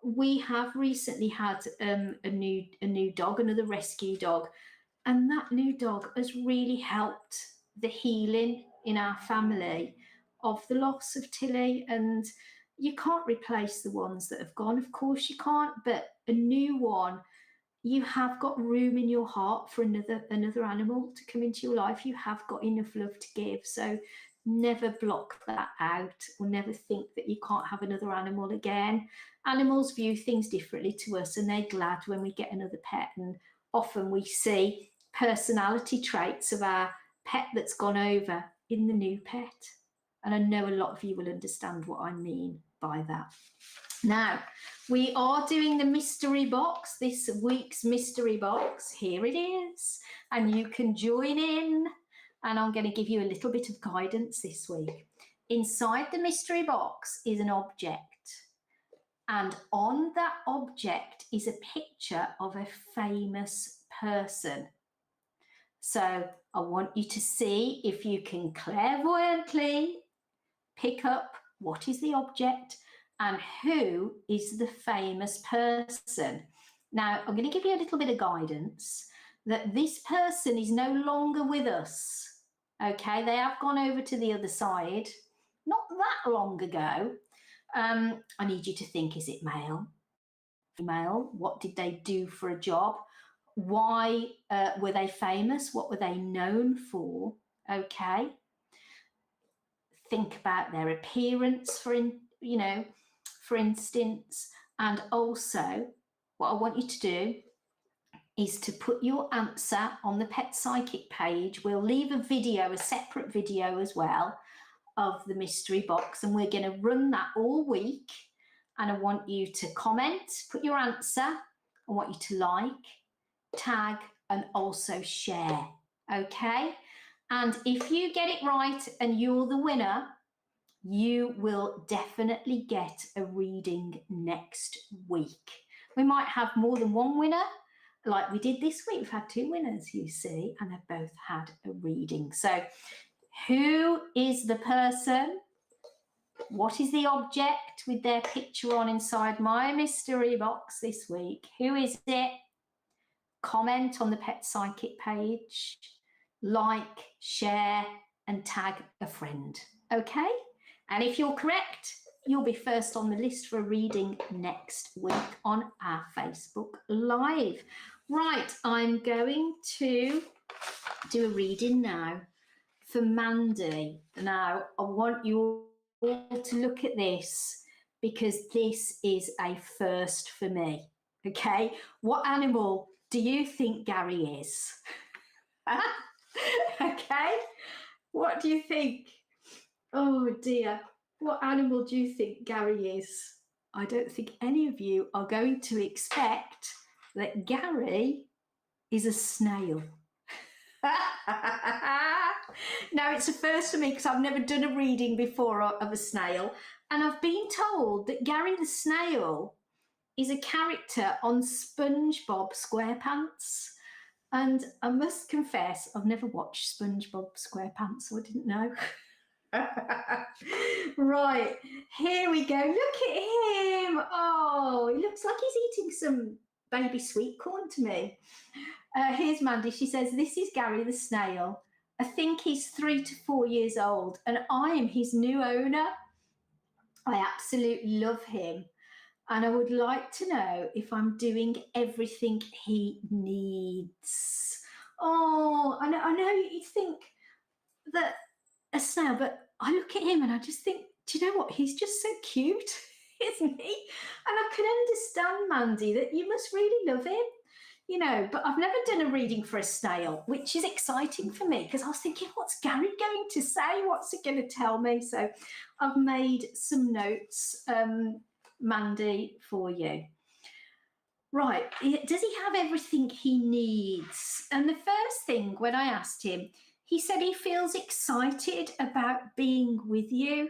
we have recently had a new dog, another rescue dog, and that new dog has really helped the healing in our family. of the loss of Tilly, and you can't replace the ones that have gone. Of course you can't, but a new one, you have got room in your heart for another animal to come into your life. You have got enough love to give. So never block that out, or never think that you can't have another animal again. Animals view things differently to us, and they're glad when we get another pet. And often we see personality traits of our pet that's gone over in the new pet. And I know a lot of you will understand what I mean by that. Now, we are doing the mystery box, this week's mystery box. Here it is, and you can join in, and I'm going to give you a little bit of guidance this week. Inside the mystery box is an object, and on that object is a picture of a famous person. So I want you to see if you can clairvoyantly pick up what is the object and who is the famous person. Now, I'm going to give you a little bit of guidance that this person is no longer with us. Okay, they have gone over to the other side not that long ago. I need you to think, is it male, female? What did they do for a job? Why were they famous? What were they known for? Okay. Think about their appearance, for instance, and also what I want you to do is to put your answer on the Pet Psychic page. We'll leave a video, a separate video as well, of the mystery box, and we're going to run that all week. And I want you to comment, put your answer. I want you to like, tag, and also share. Okay? And if you get it right and you're the winner, you will definitely get a reading next week. We might have more than one winner, like we did this week. We've had 2 winners, you see, and they've both had a reading. So who is the person? What is the object with their picture on inside my mystery box this week? Who is it? Comment on the Pet Psychic page, like, share, and tag a friend. Okay? And if you're correct, you'll be first on the list for a reading next week on our Facebook Live. Right, I'm going to do a reading now for Mandy. Now, I want you all to look at this, because this is a first for me. Okay? What animal do you think Gary is? Okay? What do you think? Oh dear, what animal do you think Gary is? I don't think any of you are going to expect that Gary is a snail. Now, it's a first for me because I've never done a reading before of a snail, and I've been told that Gary the snail is a character on SpongeBob SquarePants. And I must confess, I've never watched SpongeBob SquarePants, so I didn't know. Right, here we go. Look at him. Oh, he looks like he's eating some baby sweet corn to me. Here's Mandy. She says, this is Gary the snail. I think he's 3 to 4 years old, and I am his new owner. I absolutely love him, and I would like to know if I'm doing everything he needs. Oh, I know you think that a snail, but I look at him and I just think, do you know what? He's just so cute, isn't he? And I can understand, Mandy, that you must really love him, but I've never done a reading for a snail, which is exciting for me, because I was thinking, what's Gary going to say? What's he going to tell me? So I've made some notes, Mandy, for you. Right, does he have everything he needs? And the first thing, when I asked him, he said he feels excited about being with you.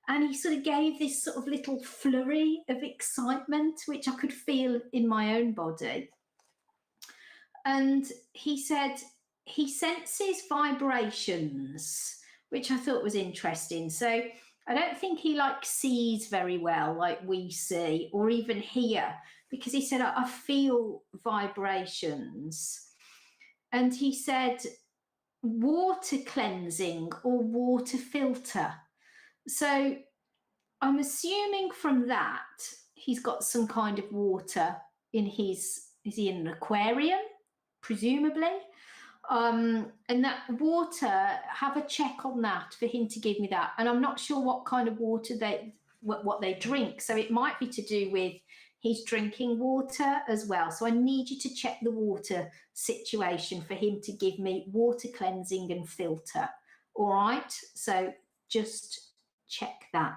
And he sort of gave this sort of little flurry of excitement, which I could feel in my own body. And he said he senses vibrations, which I thought was interesting. So I don't think he sees very well like we see, or even hear, because he said, I feel vibrations. And he said, water cleansing or water filter. So I'm assuming from that he's got some kind of water in his, is he in an aquarium? Presumably. And that water, have a check on that for him to give me that. And I'm not sure what kind of water what they drink. So it might be to do with his drinking water as well. So I need you to check the water situation for him to give me water cleansing and filter. All right. So just check that.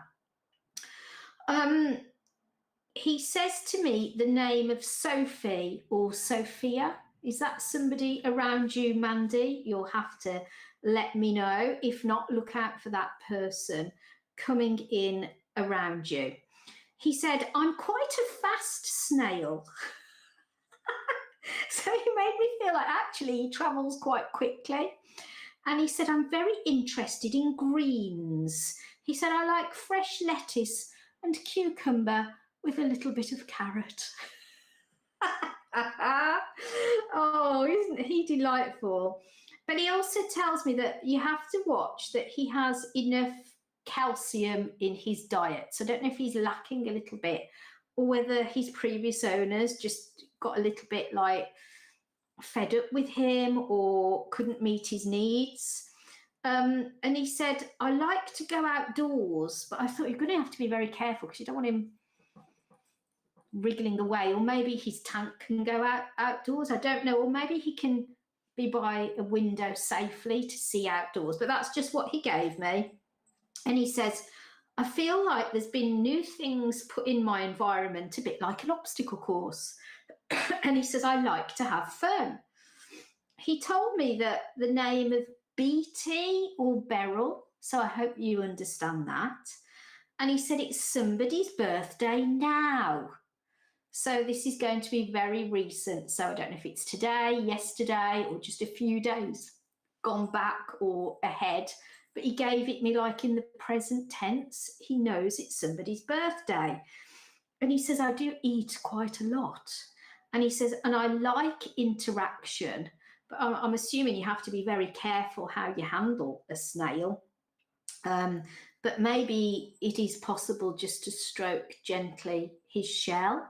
He says to me the name of Sophie or Sophia. Is that somebody around you, Mandy? You'll have to let me know. If not, look out for that person coming in around you. He said, I'm quite a fast snail. So he made me feel like actually he travels quite quickly. And he said, I'm very interested in greens. He said, I like fresh lettuce and cucumber with a little bit of carrot. Oh, isn't he delightful? But he also tells me that you have to watch that he has enough calcium in his diet. So I don't know if he's lacking a little bit or whether his previous owners just got a little bit like fed up with him or couldn't meet his needs. And he said, I like to go outdoors, but I thought you're going to have to be very careful because you don't want him wriggling away, or maybe his tank can go outdoors, I don't know, or maybe he can be by a window safely to see outdoors, but that's just what he gave me. And he says, I feel like there's been new things put in my environment, a bit like an obstacle course. And he says, I like to have fun. He told me that the name of BT or Beryl, so I hope you understand that. And he said it's somebody's birthday now. So this is going to be very recent. So I don't know if it's today, yesterday, or just a few days gone back or ahead. But he gave it me like in the present tense. He knows it's somebody's birthday. And he says, I do eat quite a lot. And he says, and I like interaction. But I'm assuming you have to be very careful how you handle a snail. But maybe it is possible just to stroke gently his shell.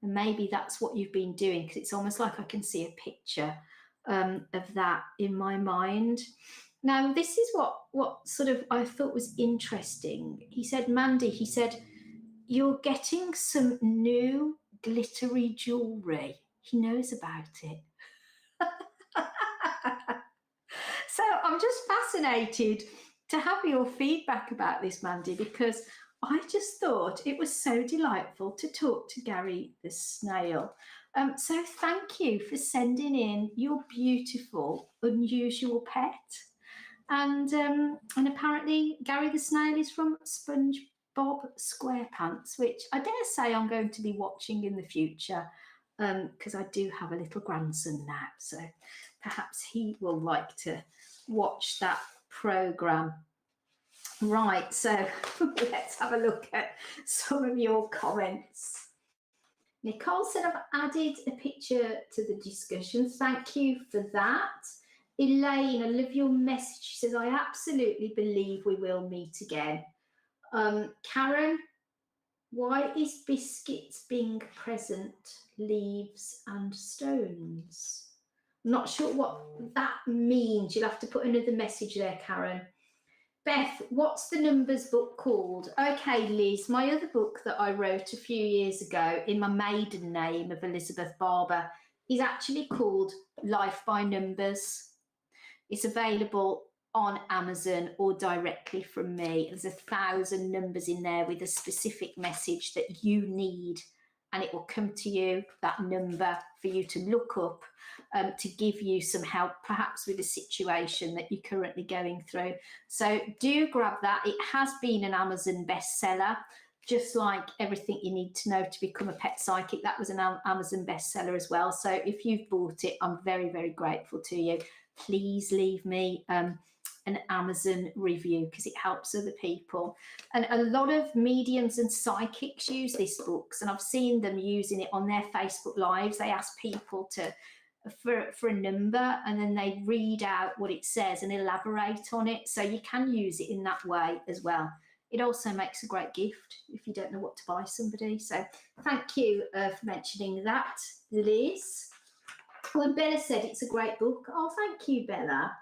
And maybe that's what you've been doing, because it's almost like I can see a picture of that in my mind. Now, this is what sort of I thought was interesting. He said, Mandy, he said, you're getting some new glittery jewellery. He knows about it. So I'm just fascinated to have your feedback about this, Mandy, because I just thought it was so delightful to talk to Gary the snail. So thank you for sending in your beautiful, unusual pet. And apparently Gary the snail is from SpongeBob SquarePants, which I dare say I'm going to be watching in the future because I do have a little grandson now. So perhaps he will like to watch that programme. Right, so let's have a look at some of your comments. Nicole said, I've added a picture to the discussion. Thank you for that. Elaine, I love your message. She says, I absolutely believe we will meet again. Karen, why is biscuits being present, leaves and stones? I'm not sure what that means. You'll have to put another message there, Karen. Beth, what's the numbers book called? Okay, Liz, my other book that I wrote a few years ago in my maiden name of Elizabeth Barber is actually called Life by Numbers. It's available on Amazon or directly from me. There's 1,000 numbers in there with a specific message that you need, and it will come to you, that number, for you to look up to give you some help, perhaps with a situation that you're currently going through. So do grab that. It has been an Amazon bestseller, just like Everything You Need to Know to Become a Pet Psychic. That was an Amazon bestseller as well. So if you've bought it, I'm very, very grateful to you. Please leave me an Amazon review because it helps other people. And a lot of mediums and psychics use these books, and I've seen them using it on their Facebook Lives. They ask people for a number, and then they read out what it says and elaborate on it. So you can use it in that way as well. it also makes a great gift if you don't know what to buy somebody. So thank you for mentioning that, Liz. When Bella said it's a great book, oh, thank you, Bella.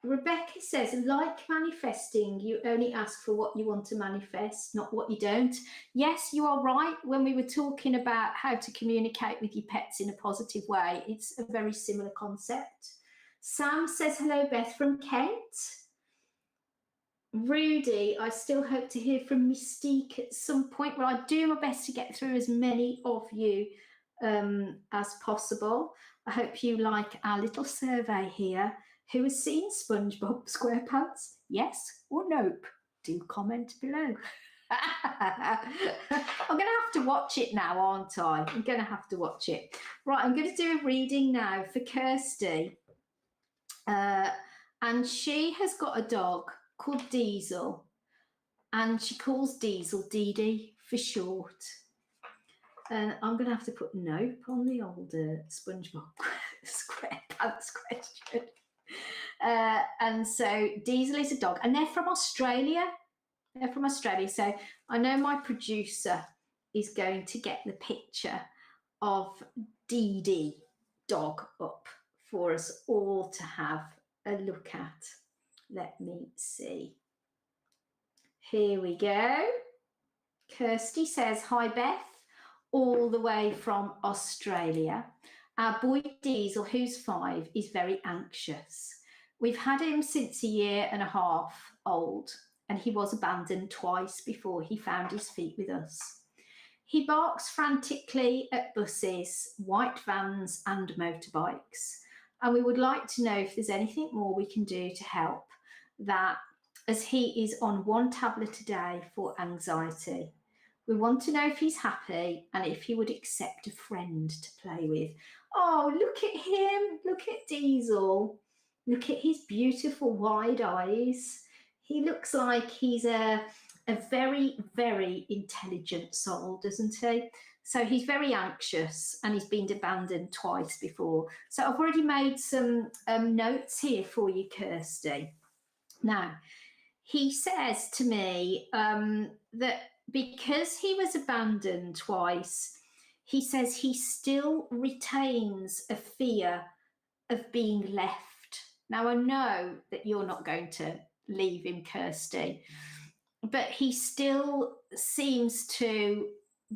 Rebecca says, like manifesting, you only ask for what you want to manifest, not what you don't. Yes, you are right. When we were talking about how to communicate with your pets in a positive way, it's a very similar concept. Sam says, hello, Beth from Kent. Rudy, I still hope to hear from Mystique at some point. Well, I do my best to get through as many of you as possible. I hope you like our little survey here. Who has seen SpongeBob SquarePants? Yes or nope? Do comment below. I'm going to have to watch it now, aren't I? I'm going to have to watch it. Right, I'm going to do a reading now for Kirsty. And she has got a dog called Diesel. And she calls Diesel Dee Dee for short. And I'm going to have to put nope on the old SpongeBob SquarePants question. And so Diesel is a dog, and they're from Australia. They're from Australia. So I know my producer is going to get the picture of Dee Dee dog up for us all to have a look at. Let me see. Here we go. Kirsty says, hi, Beth, all the way from Australia. Our boy Diesel, who's 5, is very anxious. We've had him since 1.5 years old, and he was abandoned twice before he found his feet with us. He barks frantically at buses, white vans and motorbikes, and we would like to know if there's anything more we can do to help that, as he is on 1 tablet a day for anxiety. We want to know if he's happy and if he would accept a friend to play with. Oh, look at him. Look at Diesel. Look at his beautiful wide eyes. He looks like he's a very, very intelligent soul, doesn't he? So he's very anxious and he's been abandoned twice before. So I've already made some notes here for you, Kirsty. Now, he says to me that because he was abandoned twice, he says he still retains a fear of being left. Now, I know that you're not going to leave him, Kirsty, but he still seems to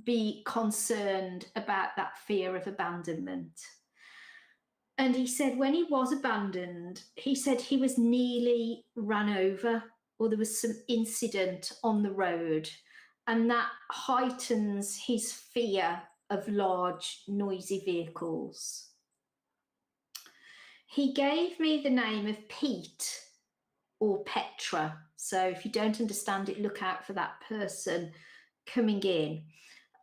be concerned about that fear of abandonment. And he said when he was abandoned, he said he was nearly run over, or there was some incident on the road, and that heightens his fear of large, noisy vehicles. He gave me the name of Pete or Petra. So if you don't understand it, look out for that person coming in.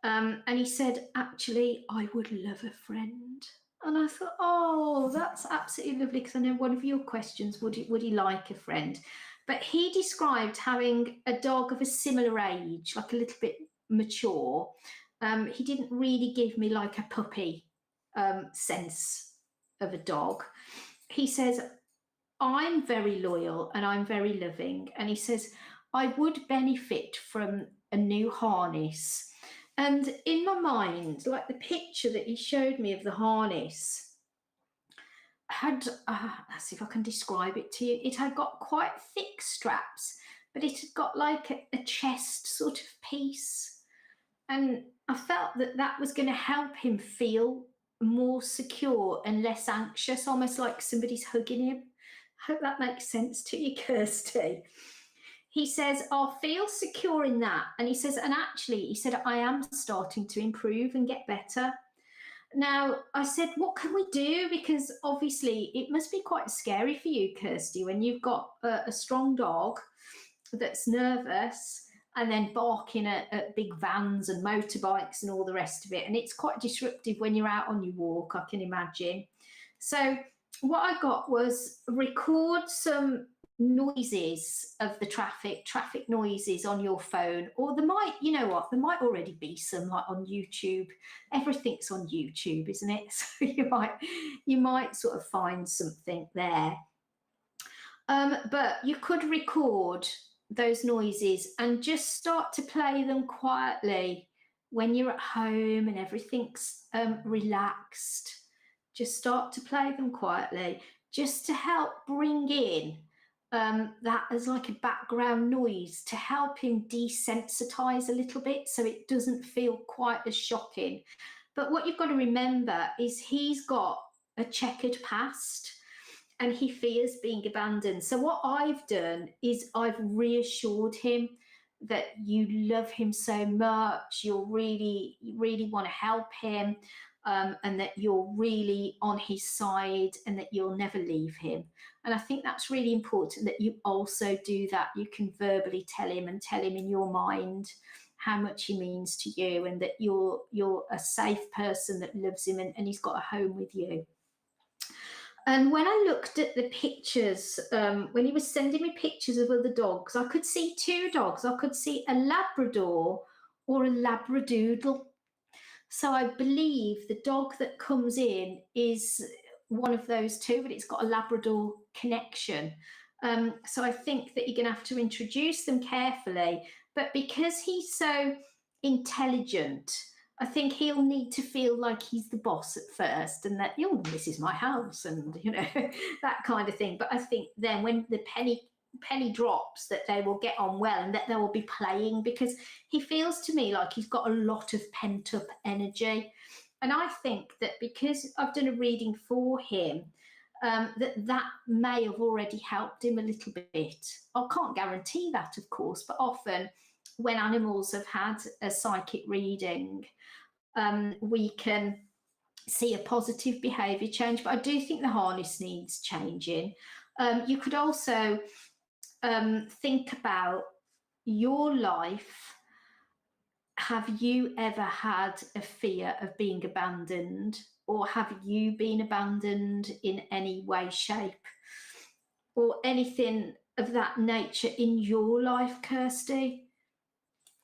And he said, actually, I would love a friend. And I thought, oh, that's absolutely lovely, because I know one of your questions, would he like a friend? But he described having a dog of a similar age, like a little bit mature. He didn't really give me like a puppy sense of a dog. He says, I'm very loyal and I'm very loving. And he says, I would benefit from a new harness. And in my mind, like the picture that he showed me of the harness had, let's see if I can describe it to you. It had got quite thick straps, but it had got like a chest sort of piece. And I felt that that was going to help him feel more secure and less anxious, almost like somebody's hugging him. I hope that makes sense to you, Kirsty. He says, I'll feel secure in that. And he says, and actually, he said, I am starting to improve and get better. Now, I said, what can we do? Because obviously it must be quite scary for you, Kirsty, when you've got a strong dog that's nervous and then barking at big vans and motorbikes and all the rest of it. And it's quite disruptive when you're out on your walk, I can imagine. So what I got was record some noises of the traffic noises on your phone, or there might, you know what, there might already be some like on YouTube. Everything's on YouTube, isn't it? So you might sort of find something there. But you could record those noises and just start to play them quietly when you're at home and everything's relaxed. Just start to play them quietly, just to help bring in that as like a background noise to help him desensitize a little bit so it doesn't feel quite as shocking. But what you've got to remember is he's got a checkered past and he fears being abandoned. So what I've done is I've reassured him that you love him so much, you really want to help him, and that you're really on his side and that you'll never leave him. And I think that's really important, that you also do that. You can verbally tell him and tell him in your mind how much he means to you, and that you're a safe person that loves him, and he's got a home with you. And when I looked at the pictures, when he was sending me pictures of other dogs, I could see two dogs. I could see a Labrador or a Labradoodle. So I believe the dog that comes in is one of those two, but it's got a Labrador connection. So I think that you're going to have to introduce them carefully. But because he's so intelligent, I think he'll need to feel like he's the boss at first, and that, oh, this is my house, and that kind of thing. But I think then when the penny drops, that they will get on well and that they will be playing, because he feels to me like he's got a lot of pent up energy. And I think that because I've done a reading for him, that may have already helped him a little bit. I can't guarantee that, of course, but often when animals have had a psychic reading, we can see a positive behaviour change. But I do think the harness needs changing. You could also think about your life. Have you ever had a fear of being abandoned, or have you been abandoned in any way, shape, or anything of that nature in your life, Kirsty?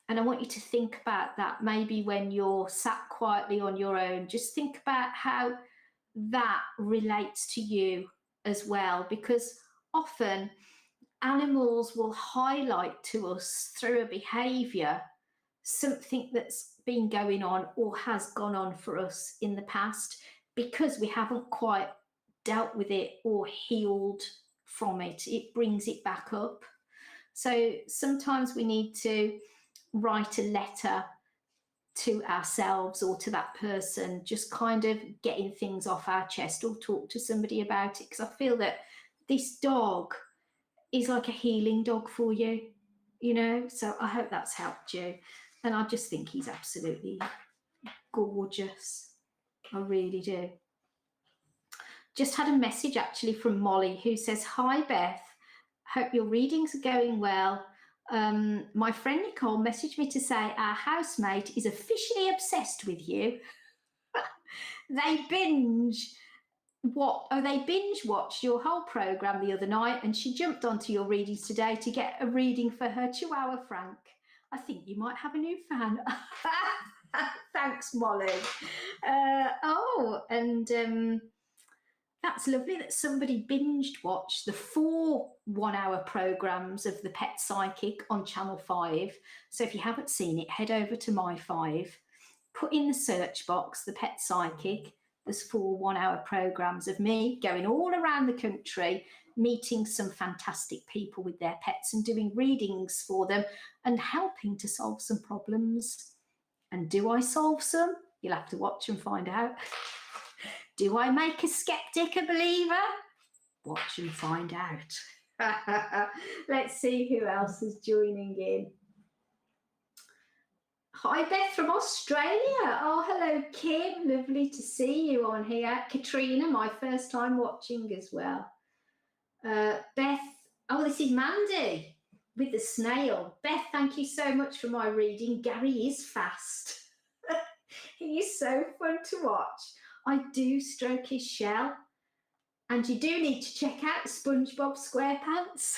And I want you to think about that. Maybe when you're sat quietly on your own, just think about how that relates to you as well, because often animals will highlight to us through a behaviour something that's been going on or has gone on for us in the past, because we haven't quite dealt with it or healed from it. It brings it back up. So sometimes we need to write a letter to ourselves or to that person, just kind of getting things off our chest, or talk to somebody about it, because I feel that this dog is like a healing dog for you, so I hope that's helped you. And I just think he's absolutely gorgeous. I really do. Just had a message actually from Molly, who says, hi Beth, hope your readings are going well. My friend Nicole messaged me to say our housemate is officially obsessed with you. They binge watched your whole program the other night, and she jumped onto your readings today to get a reading for her Chihuahua Frank. I think you might have a new fan. Thanks, Molly. That's lovely that somebody binged watched the 4 one-hour programs of the Pet Psychic on Channel 5. So if you haven't seen it, head over to My 5, put in the search box, the Pet Psychic. There's 4 one-hour programs of me going all around the country, meeting some fantastic people with their pets and doing readings for them and helping to solve some problems. And do I solve some? You'll have to watch and find out. Do I make a skeptic a believer? Watch and find out. Let's see who else is joining in. Hi, Beth from Australia. Oh, hello, Kim. Lovely to see you on here. Katrina, my first time watching as well. Beth, oh, this is Mandy with the snail. Beth, thank you so much for my reading. Gary is fast. He is so fun to watch. I do stroke his shell. And you do need to check out SpongeBob SquarePants.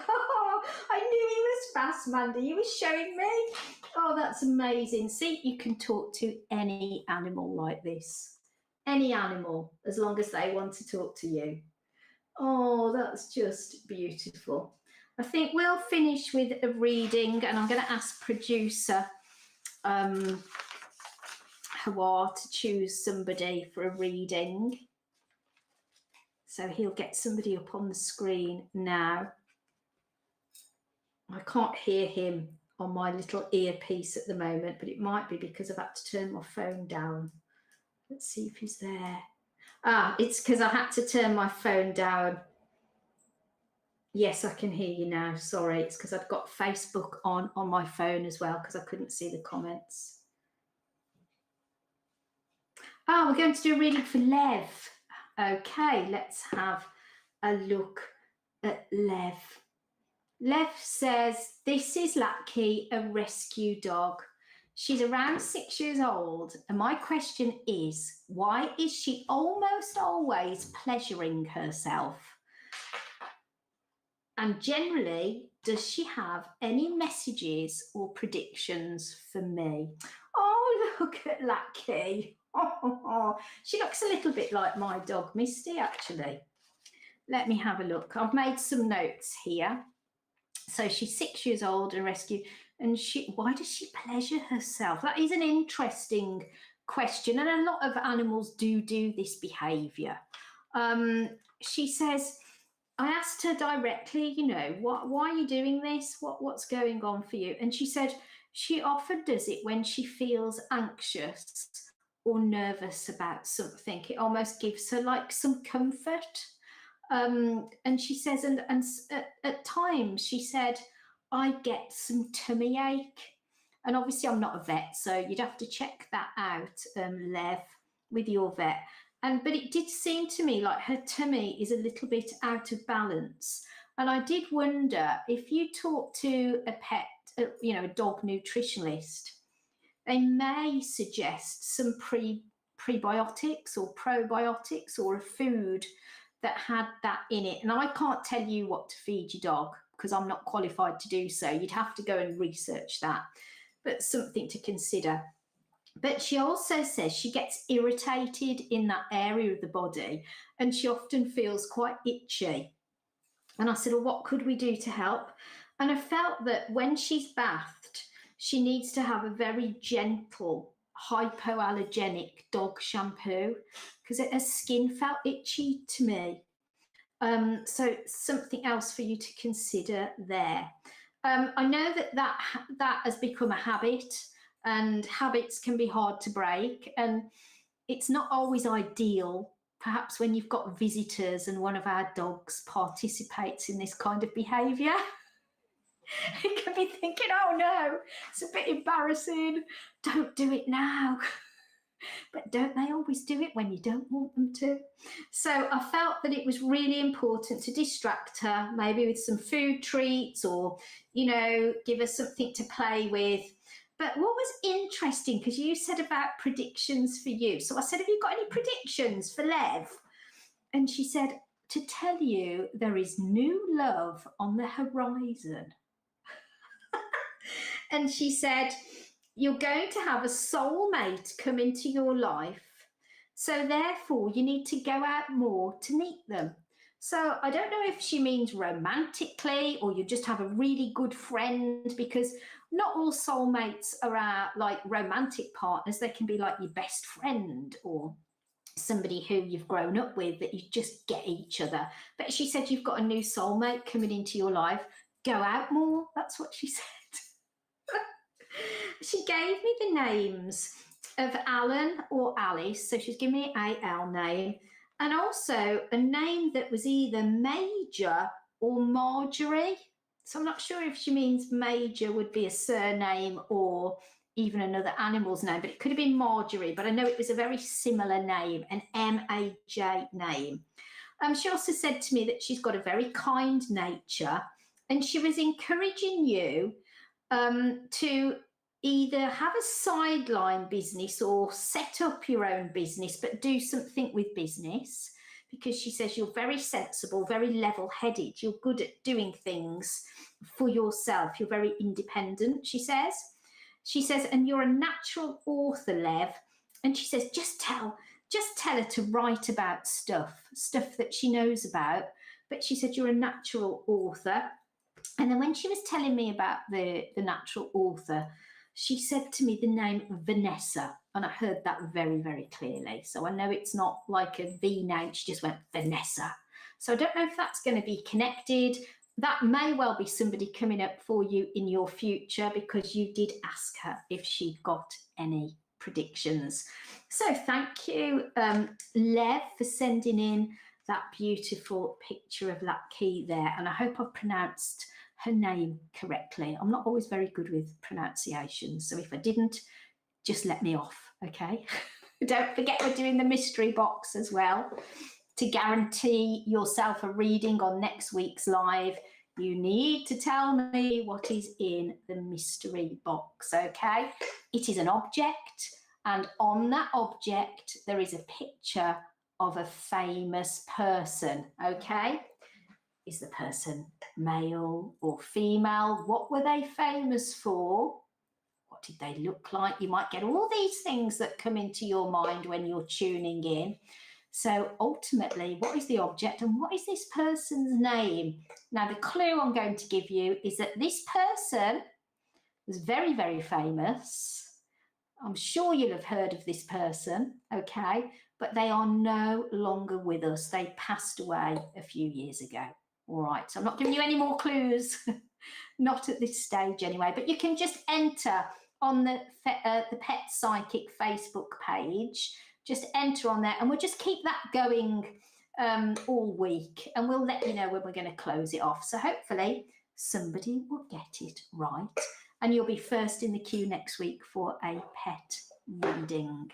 Oh, I knew he was fast, Mandy. You were showing me. Oh, that's amazing. See, you can talk to any animal like this. Any animal, as long as they want to talk to you. Oh, that's just beautiful. I think we'll finish with a reading, and I'm going to ask producer Hawa to choose somebody for a reading. So he'll get somebody up on the screen now. I can't hear him on my little earpiece at the moment, but it might be because I've had to turn my phone down. Let's see if he's there. Ah, it's because I had to turn my phone down. Yes, I can hear you now. Sorry, it's because I've got Facebook on my phone as well because I couldn't see the comments. Oh, we're going to do a reading for Lev. Okay, let's have a look at Lev. Lev says, this is Lucky, a rescue dog. She's around 6 years old, and my question is, why is she almost always pleasuring herself? And generally, does she have any messages or predictions for me? Oh, look at Lucky. Oh, she looks a little bit like my dog, Misty, actually. Let me have a look. I've made some notes here. So she's 6 years old and rescued. And why does she pleasure herself? That is an interesting question. And a lot of animals do this behaviour. She says, I asked her directly, you know, why are you doing this? What's going on for you? And she said she often does it when she feels anxious or nervous about something. It almost gives her like some comfort. And she says, and at times she said, I get some tummy ache. And obviously I'm not a vet, so you'd have to check that out, Lev, with your vet. But it did seem to me like her tummy is a little bit out of balance. And I did wonder if you talk to a pet, a dog nutritionist, they may suggest some prebiotics or probiotics or a food that had that in it. And I can't tell you what to feed your dog because I'm not qualified to do so. You'd have to go and research that, but something to consider. But she also says she gets irritated in that area of the body and she often feels quite itchy. And I said, well, what could we do to help? And I felt that when she's bathed, she needs to have a very gentle, hypoallergenic dog shampoo because her skin felt itchy to me. So something else for you to consider there. I know that has become a habit, and habits can be hard to break, and it's not always ideal, perhaps when you've got visitors and one of our dogs participates in this kind of behaviour. It can be thinking, oh no, it's a bit embarrassing, don't do it now. But don't they always do it when you don't want them to? So I felt that it was really important to distract her, maybe with some food treats or, give her something to play with. But what was interesting, because you said about predictions for you. So I said, have you got any predictions for Lev? And she said, to tell you there is new love on the horizon. And she said, you're going to have a soulmate come into your life. So therefore, you need to go out more to meet them. So I don't know if she means romantically or you just have a really good friend, because not all soulmates are like romantic partners. They can be like your best friend or somebody who you've grown up with that you just get each other. But she said you've got a new soulmate coming into your life. Go out more. That's what she said. She gave me the names of Alan or Alice, so she's given me an AL name, and also a name that was either Major or Marjorie. So I'm not sure if she means Major would be a surname or even another animal's name, but it could have been Marjorie, but I know it was a very similar name, an M-A-J name. She also said to me that she's got a very kind nature, and she was encouraging you to either have a sideline business or set up your own business, but do something with business, because she says you're very sensible, very level-headed, you're good at doing things for yourself, you're very independent, she says. She says, and you're a natural author, Lev. And she says, just tell her to write about stuff that she knows about. but she said you're a natural author. And then when she was telling me about the natural author, she said to me the name Vanessa, and I heard that very, very clearly. So I know it's not like a V name, she just went Vanessa. So I don't know if that's going to be connected. That may well be somebody coming up for you in your future, because you did ask her if she'd got any predictions. So thank you, Lev, for sending in that beautiful picture of that key there. And I hope I've pronounced her name correctly. I'm not always very good with pronunciations, so if I didn't, just let me off, okay? Don't forget we're doing the mystery box as well. To guarantee yourself a reading on next week's live, you need to tell me what is in the mystery box, okay? It is an object, and on that object there is a picture of a famous person, okay? Is the person male or female? What were they famous for? What did they look like? You might get all these things that come into your mind when you're tuning in. So ultimately, what is the object and what is this person's name? Now, the clue I'm going to give you is that this person was very, very famous. I'm sure you'll have heard of this person, okay? But they are no longer with us. They passed away a few years ago. All right, so I'm not giving you any more clues, not at this stage anyway, but you can just enter on the Pet Psychic Facebook page, just enter on there, and we'll just keep that going all week, and we'll let you know when we're going to close it off. So hopefully somebody will get it right, and you'll be first in the queue next week for a pet reading.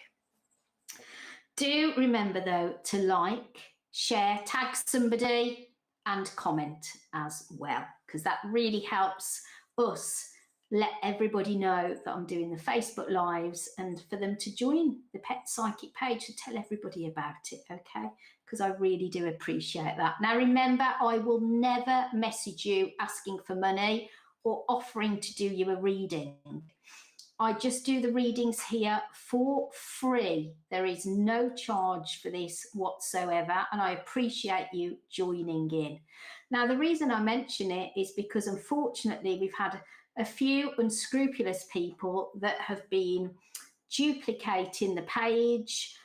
Do remember though to like, share, tag somebody, and comment as well, because that really helps us let everybody know that I'm doing the Facebook lives, and for them to join the Pet Psychic page to tell everybody about it, okay? Because I really do appreciate that. Now remember, I will never message you asking for money or offering to do you a reading. I just do the readings here for free. There is no charge for this whatsoever, and I appreciate you joining in. Now, the reason I mention it is because unfortunately we've had a few unscrupulous people that have been duplicating the page,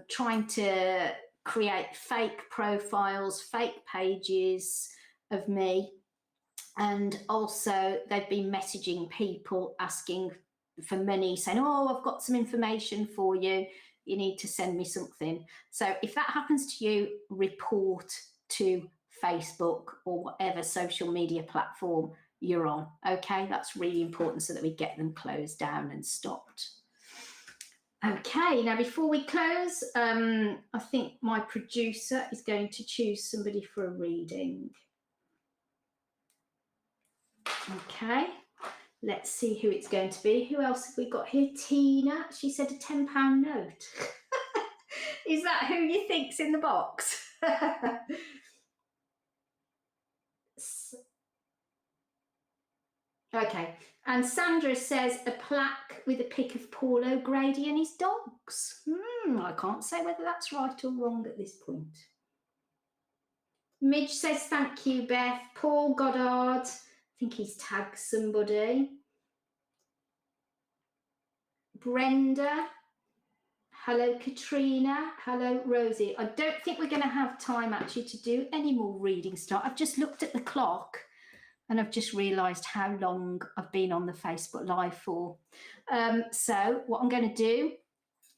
trying to create fake profiles, fake pages of me, and also they've been messaging people asking for money, saying, oh, I've got some information for you, you need to send me something. So if that happens to you, report to Facebook or whatever social media platform you're on, okay? That's really important so that we get them closed down and stopped. Okay, now before we close, I think my producer is going to choose somebody for a reading. Okay, let's see who it's going to be. Who else have we got here? Tina, she said a £10 note. Is that who you think's in the box? Okay, and Sandra says a plaque with a pic of Paul O'Grady and his dogs. I can't say whether that's right or wrong at this point. Midge says thank you, Beth. Paul Goddard, I think he's tagged somebody. Brenda, hello Katrina, hello Rosie. I don't think we're going to have time actually to do any more reading start. I've just looked at the clock and I've just realised how long I've been on the Facebook Live for. So what I'm going to do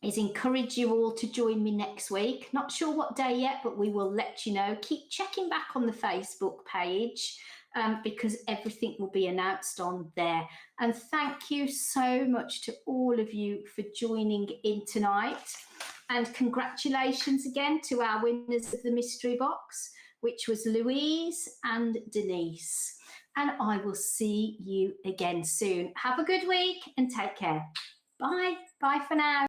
is encourage you all to join me next week. Not sure what day yet, but we will let you know. Keep checking back on the Facebook page because everything will be announced on there. And thank you so much to all of you for joining in tonight. And congratulations again to our winners of the mystery box, which was Louise and Denise. And I will see you again soon. Have a good week and take care. Bye. Bye for now.